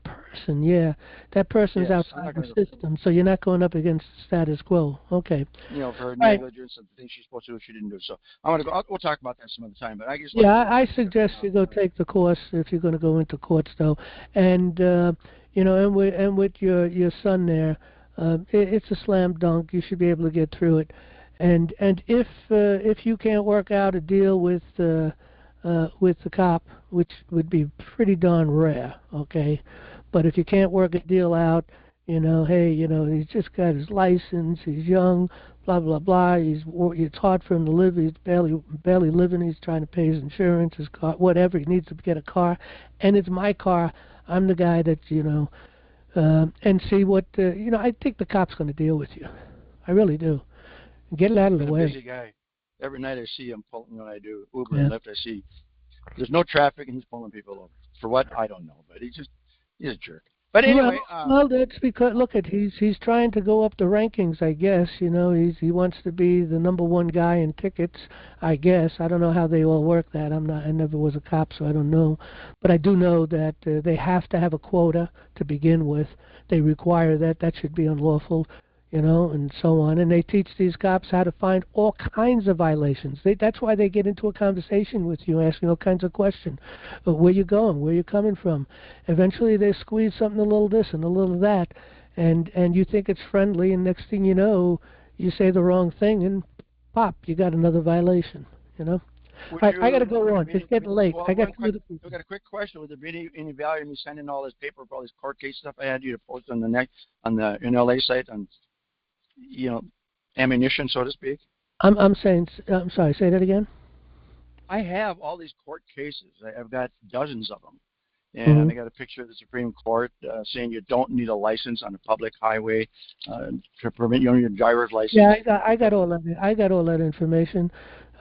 person, that person's outside the system, so you're not going up against the status quo. Okay. For her negligence and the things she's supposed to do, she didn't do. So I want to go. We'll talk about that some other time. But I guess. Yeah, I suggest you go take the course if you're going to go into courts, though, and and with your son there, it's a slam dunk. You should be able to get through it. And if you can't work out a deal with the cop, which would be pretty darn rare, okay, But if you can't work a deal out, hey, he's just got his license, he's young, blah blah blah. It's hard for him to live. He's barely living. He's trying to pay his insurance, his car, whatever. He needs to get a car, and it's my car. I'm the guy that and see what I think the cop's going to deal with you. I really do. Get it out of the way. I'm a busy guy. Every night I see him pulling. When I do Uber and Lyft, I see there's no traffic and he's pulling people over. For what? I don't know, but he's a jerk. But anyway, well, that's because he's trying to go up the rankings. I guess he wants to be the #1 guy in tickets. I guess I don't know how they all work that. I never was a cop, so I don't know. But I do know that they have to have a quota to begin with. They require that. That should be unlawful. And so on. And they teach these cops how to find all kinds of violations. That's why they get into a conversation with you, asking all kinds of questions. Where you going? Where you coming from? Eventually they squeeze something, a little this and a little that, and you think it's friendly, and next thing you know, you say the wrong thing, and pop, you got another violation, All right, I got to go on. It's getting late. Well, I got a quick question. Would there be any value in me sending all this paper for all this court case stuff I had you to post on the NLA site on ammunition, so to speak? I'm sorry, say that again. I have all these court cases. I've got dozens of them. And I got a picture of the Supreme Court saying you don't need a license on a public highway to permit your driver's license. Yeah, I got all that. I got all that information.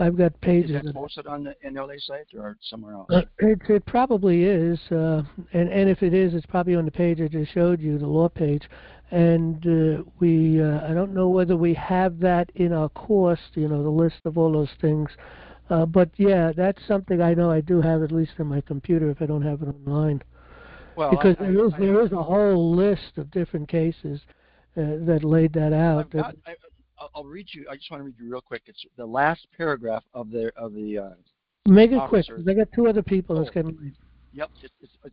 I've got pages. Is that posted on the NLA site or somewhere else? It probably is, and if it is, it's probably on the page I just showed you, the law page. And I don't know whether we have that in our course, the list of all those things. But yeah, that's something I know I do have at least in my computer if I don't have it online. Well, because there is a whole list of different cases that laid that out. I'll read you. I just want to read you real quick. It's the last paragraph of the. Make it quick, because I got two other people that's getting late. Yep,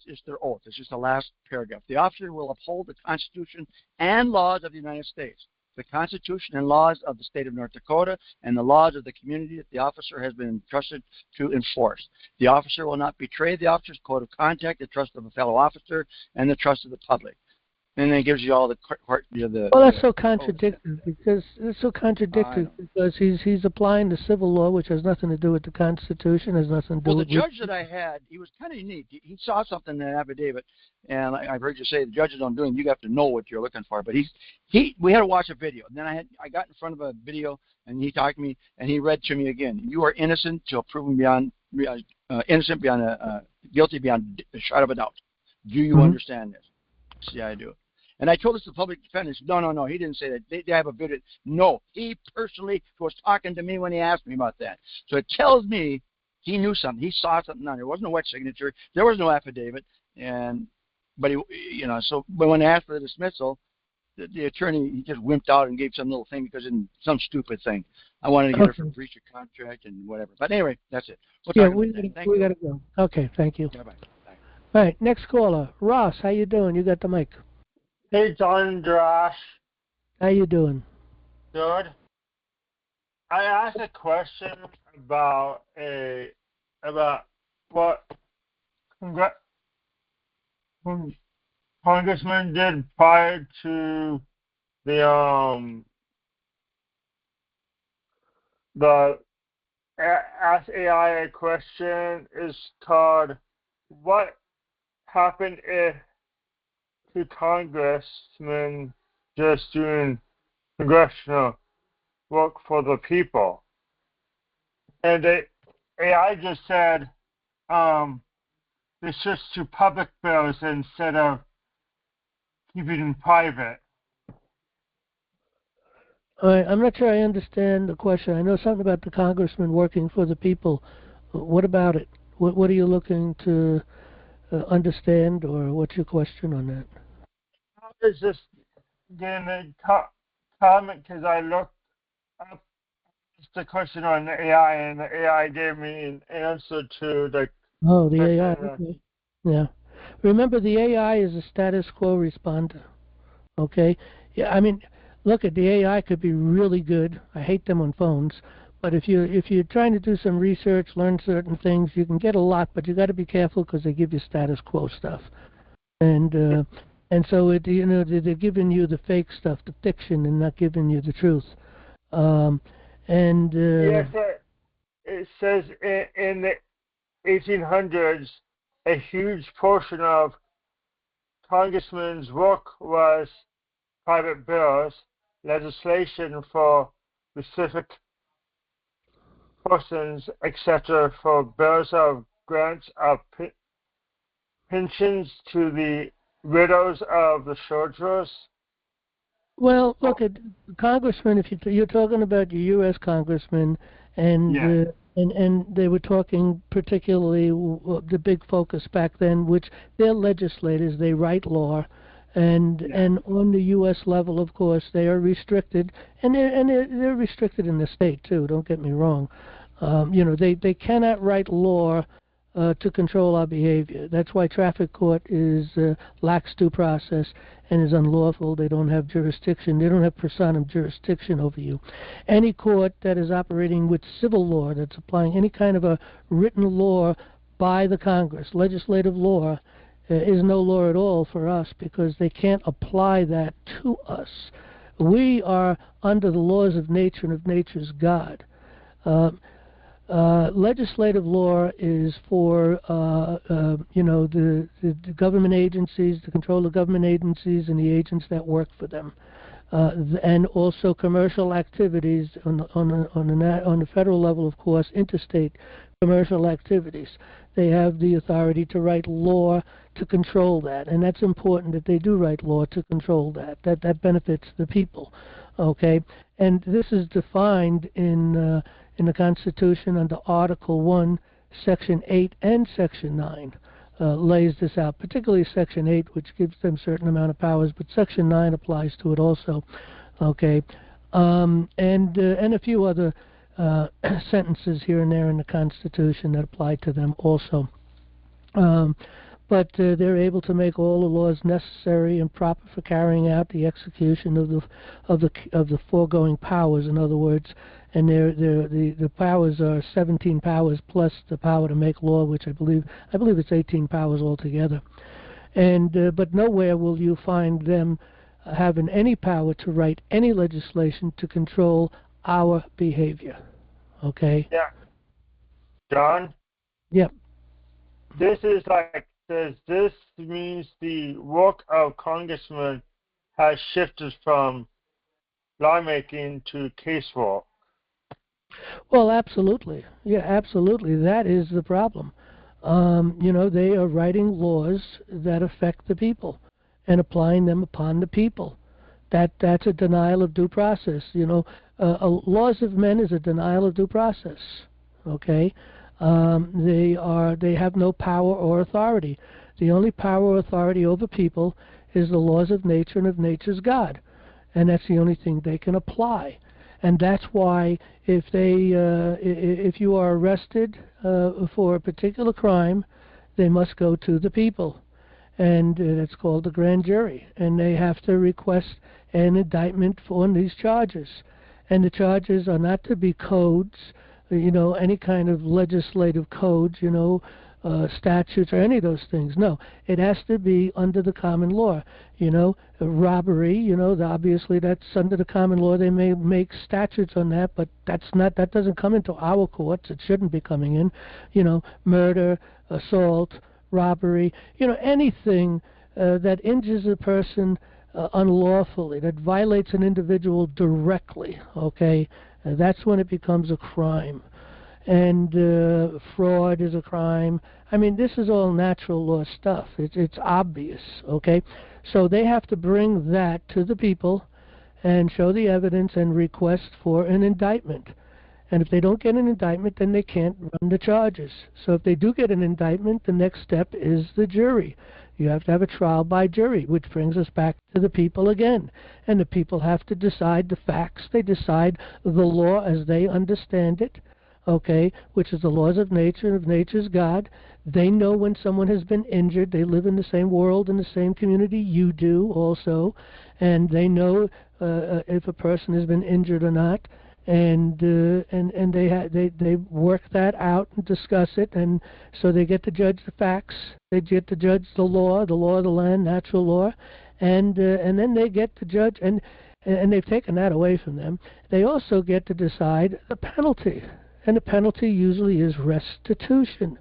it's their oath. It's just the last paragraph. The officer will uphold the Constitution and laws of the United States, the Constitution and laws of the state of North Dakota, and the laws of the community that the officer has been entrusted to enforce. The officer will not betray the officer's code of conduct, the trust of a fellow officer, and the trust of the public. And then it gives you all the Well, that's so contradictory because he's applying the civil law, which has nothing to do with the Constitution, has nothing to do with. Well, the judge that I had, he was kind of unique. He saw something in the affidavit, and I've heard you say the judges don't do it. You have to know what you're looking for. But we had to watch a video. And then I got in front of a video, and he talked to me, and he read to me again. You are innocent till proven guilty beyond a shadow of a doubt. Do you understand this? Yeah, I do. And I told this to the public defenders. No, he didn't say that. They have a video. No, he personally was talking to me when he asked me about that. So it tells me he knew something. He saw something on there. There wasn't a wet signature. There was no affidavit. But so when I asked for the dismissal, the attorney, he just wimped out and gave some little thing because in some stupid thing. I wanted to get her for breach of contract and whatever. But anyway, that's it. We got to go. Okay, thank you. Yeah, bye. All right, next caller. Ross, how you doing? You got the mic. Hey, John and Josh. How you doing? Good. I asked a question about what Congressman did prior to the Ask AI a question is called what happened if to congressmen just doing congressional work for the people. And AI just said it's just to public bills instead of keeping it private. I'm not sure I understand the question. I know something about the congressman working for the people. What about it? What are you looking to understand, or what's your question on that? I was just getting a comment because I looked up the question on the AI, and the AI gave me an answer to the the AI. Okay. Yeah. Remember, the AI is a status quo responder. Okay? Yeah, I mean, look, at the AI could be really good. I hate them on phones. But if you're trying to do some research, learn certain things, you can get a lot, but you got to be careful because they give you status quo stuff. And so they're giving you the fake stuff, the fiction, and not giving you the truth. Yes, it says in the 1800s, a huge portion of congressmen's work was private bills, legislation for specific persons, etc., for bills of grants of pensions to the widows of the soldiers. Well, look at congressmen. If you're talking about your U.S. congressmen, and they were talking particularly the big focus back then, which they're legislators. They write law, and on the U.S. level, of course, they are restricted, and they're restricted in the state too. Don't get me wrong. They cannot write law to control our behavior. That's why traffic court lacks due process and is unlawful. They don't have jurisdiction. They don't have personam jurisdiction over you. Any court that is operating with civil law, that's applying any kind of a written law by the Congress, legislative law, is no law at all for us because they can't apply that to us. We are under the laws of nature and of nature's God. Legislative law is for the government agencies, the control of government agencies and the agents that work for them, and also commercial activities on the federal level, of course, interstate commercial activities. They have the authority to write law to control that, and that's important that they do write law to control that. That benefits the people, okay? And this is defined in the Constitution under Article 1, Section 8 and Section 9 lays this out, particularly Section 8, which gives them a certain amount of powers, but Section 9 applies to it also, okay? And a few other sentences here and there in the Constitution that apply to them also. But they're able to make all the laws necessary and proper for carrying out the execution of the foregoing powers. In other words, and the powers are 17 powers plus the power to make law, which I believe it's 18 powers altogether. And but nowhere will you find them having any power to write any legislation to control our behavior. Okay. Yeah. John. Yep. This is like says this means the work of congressmen has shifted from lawmaking to casework. Well, absolutely. Yeah, absolutely. That is the problem. They are writing laws that affect the people and applying them upon the people. That's a denial of due process. Laws of men is a denial of due process. Okay. They have no power or authority. The only power or authority over people is the laws of nature and of nature's God, and that's the only thing they can apply. And that's why if you are arrested for a particular crime, they must go to the people, and it's called the grand jury, and they have to request an indictment on these charges, and the charges are not to be codes. Any kind of legislative codes, statutes or any of those things. No, it has to be under the common law. Robbery, obviously that's under the common law. They may make statutes on that, but that doesn't come into our courts. It shouldn't be coming in. Murder, assault, robbery, anything that injures a person unlawfully, that violates an individual directly, okay? That's when it becomes a crime. And fraud is a crime. I mean, this is all natural law stuff. It's obvious, okay? So they have to bring that to the people and show the evidence and request for an indictment. And if they don't get an indictment, then they can't run the charges. So if they do get an indictment, the next step is the jury. You have to have a trial by jury, which brings us back to the people again. And the people have to decide the facts. They decide the law as they understand it, okay, which is the laws of nature and of nature's God. They know when someone has been injured. They live in the same world, in the same community you do also. And they know if a person has been injured or not. and they work that out and discuss it, and so they get to judge the facts, they get to judge the law of the land, natural law, and then they get to judge, and they've taken that away from them. They also get to decide the penalty, and the penalty usually is restitution.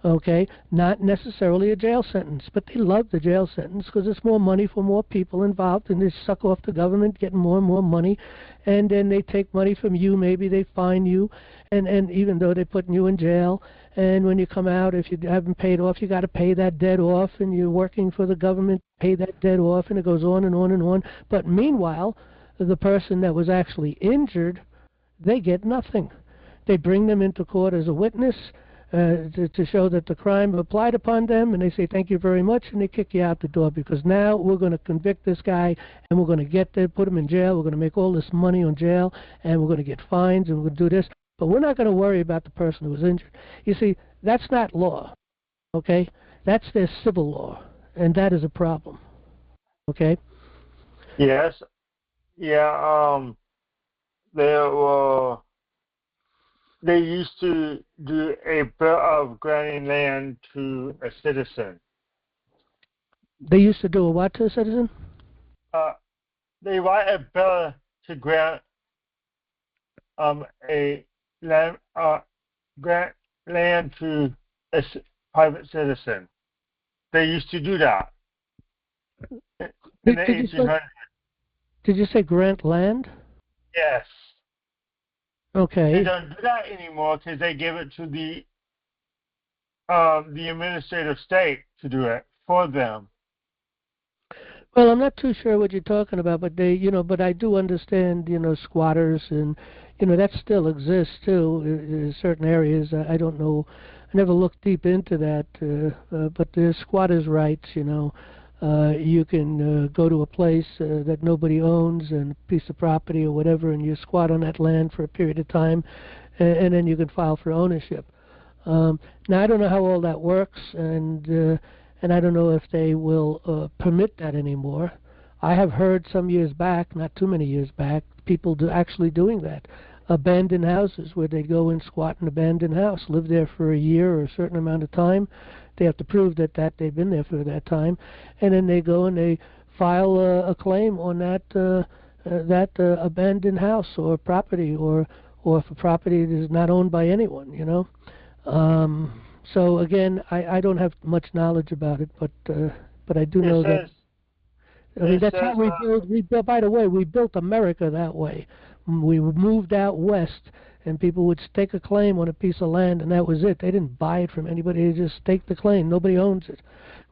Okay, not necessarily a jail sentence, but they love the jail sentence because it's more money for more people involved, and they suck off the government, getting more and more money, and then they take money from you. Maybe they fine you, and even though they're putting you in jail, and when you come out, if you haven't paid off, you got to pay that debt off, and you're working for the government, pay that debt off, and it goes on and on and on. But meanwhile, the person that was actually injured, they get nothing. They bring them into court as a witness. To show that the crime applied upon them, and they say thank you very much, and they kick you out the door because now we're going to convict this guy, and we're going to put him in jail, we're going to make all this money on jail, and we're going to get fines, and we're going to do this, but we're not going to worry about the person who was injured. You see, that's not law, okay? That's their civil law, and that is a problem, okay? Yes. Yeah, they used to do a bill of granting land to a citizen. They used to do a what to a citizen? They write a bill to grant a land grant land to a private citizen. They used to do that in the 1800s. Did you say grant land? Yes. Okay. They don't do that anymore because they give it to the administrative state to do it for them. Well, I'm not too sure what you're talking about, but but I do understand, squatters, and that still exists too in certain areas. I don't know, I never looked deep into that, but there's squatters' rights. You can go to a place that nobody owns and a piece of property or whatever, and you squat on that land for a period of time, and then you can file for ownership. Now, I don't know how all that works, and I don't know if they will permit that anymore. I have heard some years back, not too many years back, people actually doing that. Abandoned houses where they go and squat in an abandoned house, live there for a year or a certain amount of time. They have to prove that they've been there for that time, and then they go and they file a claim on that abandoned house or property, or if a property that is not owned by anyone. So again, I don't have much knowledge about it, but I do know that. I mean, that's how we built. By the way, we built America that way. We moved out west, and people would stake a claim on a piece of land, and that was it. They didn't buy it from anybody. They just staked the claim. Nobody owns it.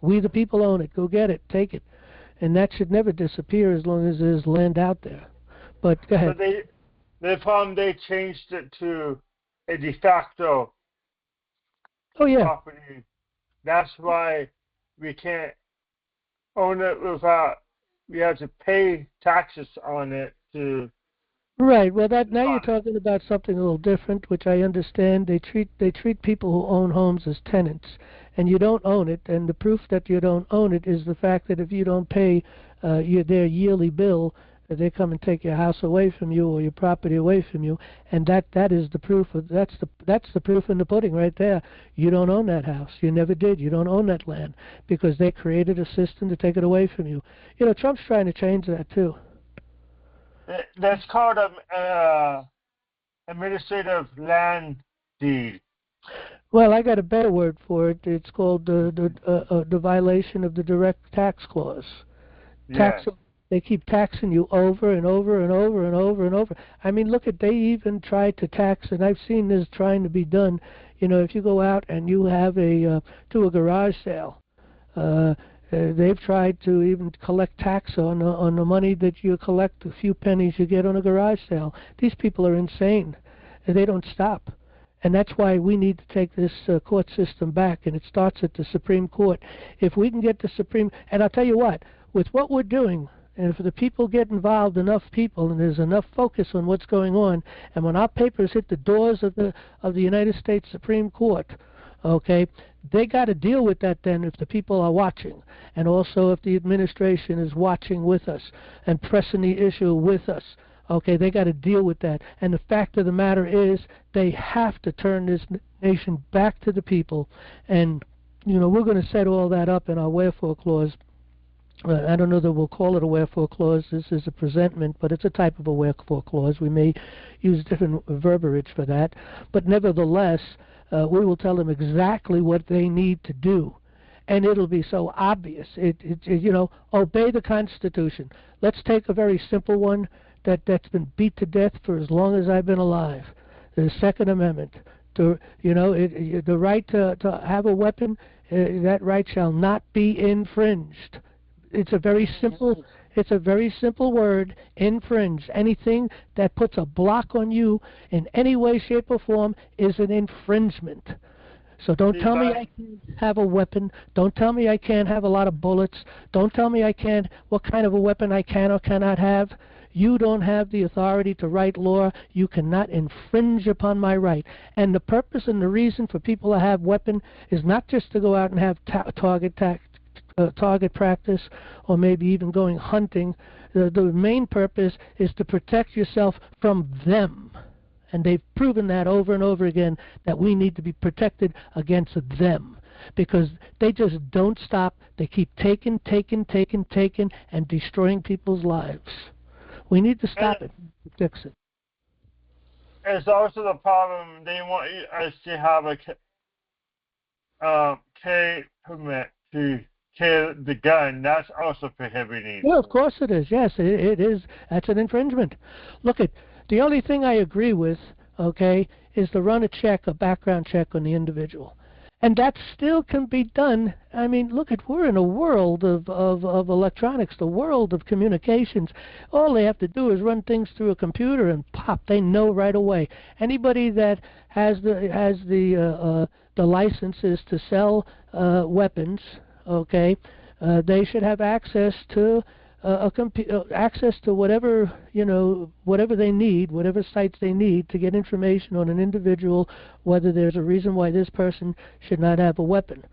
We, the people, own it. Go get it. Take it. And that should never disappear as long as there's land out there. But go ahead. But they changed it to a de facto property. That's why we can't own it without, we have to pay taxes on it to. Right. Well, now you're talking about something a little different, which I understand. They treat people who own homes as tenants, and you don't own it. And the proof that you don't own it is the fact that if you don't pay their yearly bill, they come and take your house away from you or your property away from you, and that is the proof. That's the proof in the pudding right there. You don't own that house. You never did. You don't own that land because they created a system to take it away from you. Trump's trying to change that too. That's called administrative land deed. Well, I got a better word for it. It's called the violation of the direct tax clause. Yes. They keep taxing you over and over and over and over and over. I mean, they even tried to tax, and I've seen this trying to be done. If you go out and you have do a garage sale, they've tried to even collect tax on the money that you collect, the few pennies you get on a garage sale. These people are insane, and they don't stop. And that's why we need to take this court system back, and it starts at the Supreme Court. If we can get the and I'll tell you what, with what we're doing, and if the people get involved, enough people, and there's enough focus on what's going on, and when our papers hit the doors of the United States Supreme Court, okay, they got to deal with that then if the people are watching, and also if the administration is watching with us and pressing the issue with us. Okay, they got to deal with that. And the fact of the matter is, they have to turn this nation back to the people. And, you know, we're going to set all that up in our wherefore clause. I don't know that we'll call it a wherefore clause. This is a presentment, but it's a type of a wherefore clause. We may use different verbiage for that. But nevertheless, we will tell them exactly what they need to do. And it'll be so obvious. You know, obey the Constitution. Let's take a very simple one that's been beat to death for as long as I've been alive. The Second Amendment. The right to have a weapon, that right shall not be infringed. It's a very simple word, infringe. Anything that puts a block on you in any way, shape, or form is an infringement. So don't tell me I can't have a weapon. Don't tell me I can't have a lot of bullets. Don't tell me what kind of a weapon I can or cannot have. You don't have the authority to write law. You cannot infringe upon my right. And the purpose and the reason for people to have weapon is not just to go out and have target practice, or maybe even going hunting. The main purpose is to protect yourself from them. And they've proven that over and over again, that we need to be protected against them. Because they just don't stop. They keep taking, and destroying people's lives. We need to stop it, fix it. It's also the problem, they want us to have a K permit to carry the gun. That's also prohibiting. Well, of course it is. Yes, it is. That's an infringement. Look, the only thing I agree with, okay, is to run a background check on the individual. And that still can be done. I mean, look, we're in a world of electronics, the world of communications. All they have to do is run things through a computer and pop, they know right away. Anybody that has the licenses to sell weapons, okay, they should have access to access to whatever they need, whatever sites they need to get information on an individual, whether there's a reason why this person should not have a weapon,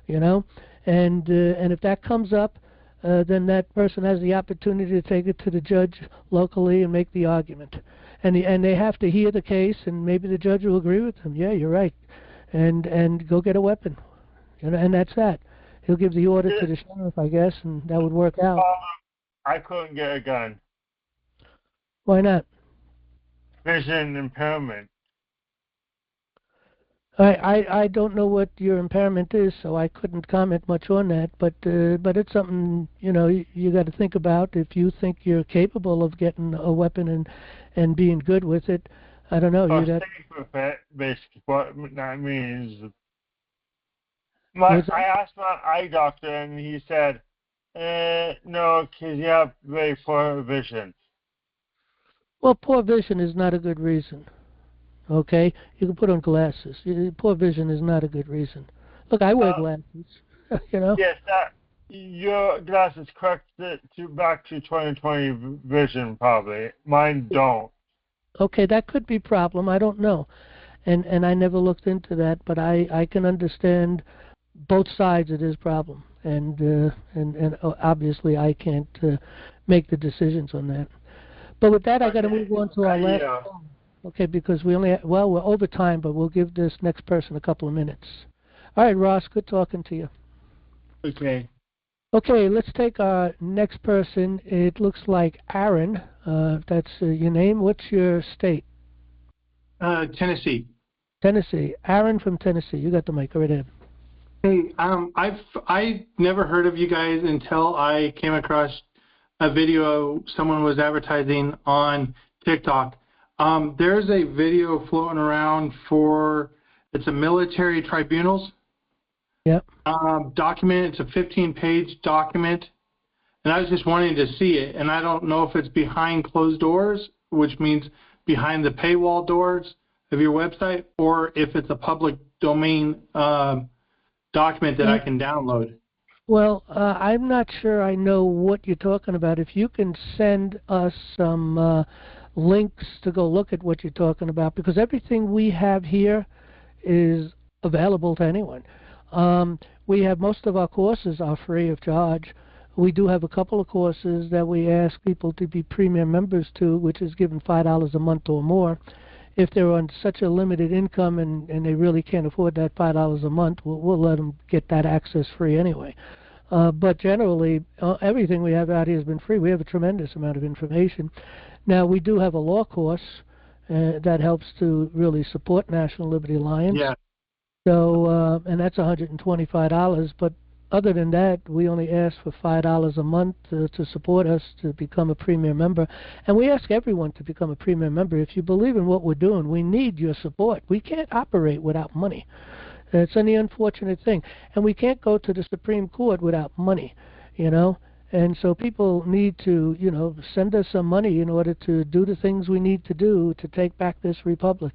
and if that comes up, then that person has the opportunity to take it to the judge locally and make the argument, and they have to hear the case, and maybe the judge will agree with them. Yeah, you're right, and go get a weapon, and that's that. He'll give the order to the sheriff, I guess, and that would work out. I couldn't get a gun. Why not? Vision impairment. I don't know what your impairment is, so I couldn't comment much on that. But it's something you got to think about. If you think you're capable of getting a weapon and being good with it, I don't know. Safe with it, basically, what that means. I asked my eye doctor, and he said, no, because you have very poor vision. Well, poor vision is not a good reason. Okay? You can put on glasses. Poor vision is not a good reason. Look, I wear glasses, Yes, your glasses correct it back to 20/20 vision, probably. Mine don't. Okay, that could be a problem. I don't know. And I never looked into that, but I can understand both sides of this problem. And obviously I can't make the decisions on that. But with that, I got to move on to our last call. Okay, because we only we're over time, but we'll give this next person a couple of minutes. All right, Ross, good talking to you. Okay. Okay, let's take our next person. It looks like Aaron. That's your name. What's your state? Tennessee. Tennessee. Aaron from Tennessee. You got the mic. Go right ahead. Hey, I never heard of you guys until I came across a video someone was advertising on TikTok. There's a video floating around it's a military tribunals. Yep. Document. It's a 15-page document, and I was just wanting to see it. And I don't know if it's behind closed doors, which means behind the paywall doors of your website, or if it's a public domain document that I can download. Well, I'm not sure I know what you're talking about. If you can send us some links to go look at what you're talking about, because everything we have here is available to anyone. We have most of our courses are free of charge. We do have a couple of courses that we ask people to be premium members to, which is given $5 a month or more. If they're on such a limited income and they really can't afford that $5 a month, we'll let them get that access free anyway. But generally, everything we have out here has been free. We have a tremendous amount of information. Now, we do have a law course that helps to really support National Liberty Alliance. Yeah. So, and that's $125. But other than that, we only ask for $5 a month to support us to become a premier member. And we ask everyone to become a premier member. If you believe in what we're doing, we need your support. We can't operate without money. It's an unfortunate thing. And we can't go to the Supreme Court without money, you know. And so people need to, you know, send us some money in order to do the things we need to do to take back this republic.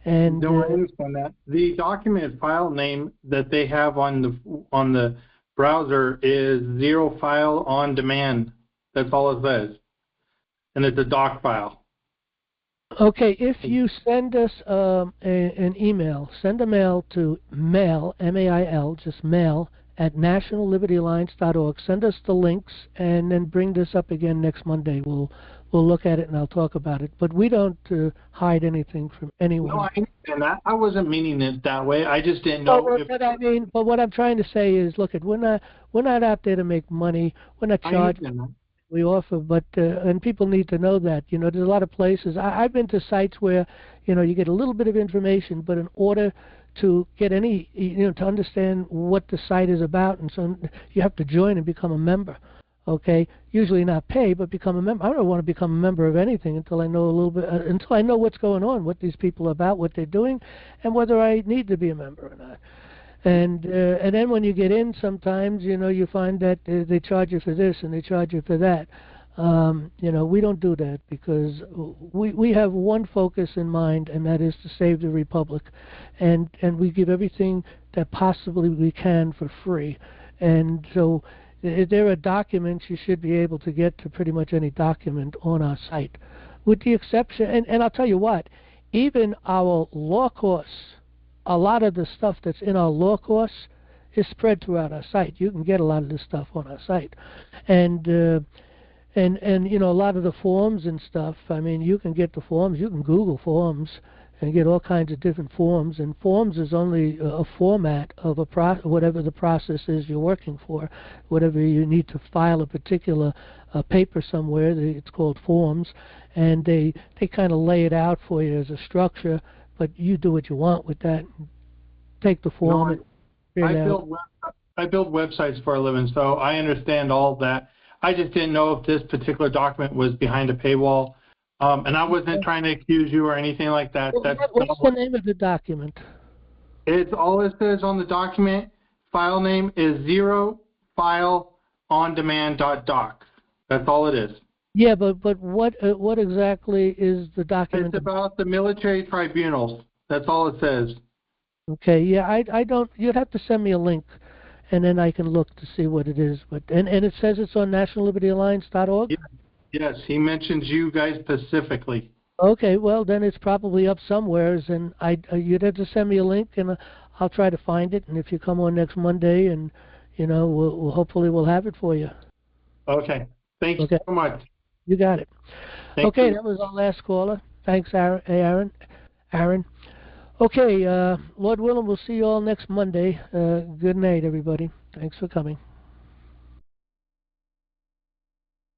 And no, I understand that. The document file name that they have on the browser is Zero File on Demand. That's all it says. And it's a doc file. Okay, if you send us an email, send a mail to mail, M-A-I-L, just mail, at nationallibertyalliance.org. Send us the links and then bring this up again next Monday. We'll look at it and I'll talk about it. But we don't hide anything from anyone. No, I understand that. I wasn't meaning it that way. I just didn't know. But what I'm trying to say is, look, we're not out there to make money. We're not charging. We offer, but and people need to know that. You know, there's a lot of places. I've been to sites where, you know, you get a little bit of information, but in order to get any, you know, to understand what the site is about, and so you have to join and become a member. Okay, usually not pay, but become a member. I don't want to become a member of anything until I know a little bit, until I know what's going on, what these people are about, what they're doing, and whether I need to be a member or not. And then when you get in, sometimes, you know, you find that they charge you for this and they charge you for that. You know, we don't do that because we have one focus in mind, and that is to save the republic, and we give everything that possibly we can for free. And so if there are documents, you should be able to get to pretty much any document on our site, with the exception, and I'll tell you what, even our law course, a lot of the stuff that's in our law course is spread throughout our site. You can get a lot of this stuff on our site. And you know, a lot of the forms and stuff, I mean, you can get the forms. You can Google forms and get all kinds of different forms. And forms is only a format of whatever the process is you're working for. Whatever you need to file a particular paper somewhere, it's called forms. And they kind of lay it out for you as a structure, but you do what you want with that. Take the form. I build websites for a living, so I understand all that. I just didn't know if this particular document was behind a paywall, and I wasn't trying to accuse you or anything like that. What's the name of the document? It's all it says on the document. File name is zerofileondemand.doc. That's all it is. Yeah, but what exactly is the document? It's about the military tribunals. That's all it says. Okay, yeah, I don't. You'd have to send me a link, and then I can look to see what it is. But and it says it's on nationallibertyalliance.org. Yeah. Yes, he mentions you guys specifically. Okay, well then it's probably up somewheres, and you'd have to send me a link, and I'll try to find it. And if you come on next Monday, and you know, we'll hopefully we'll have it for you. Okay. Thank you so much. You got it. Thank okay, you. That was our last caller. Thanks, Aaron. Okay, Lord willing, we'll see you all next Monday. Good night, everybody. Thanks for coming.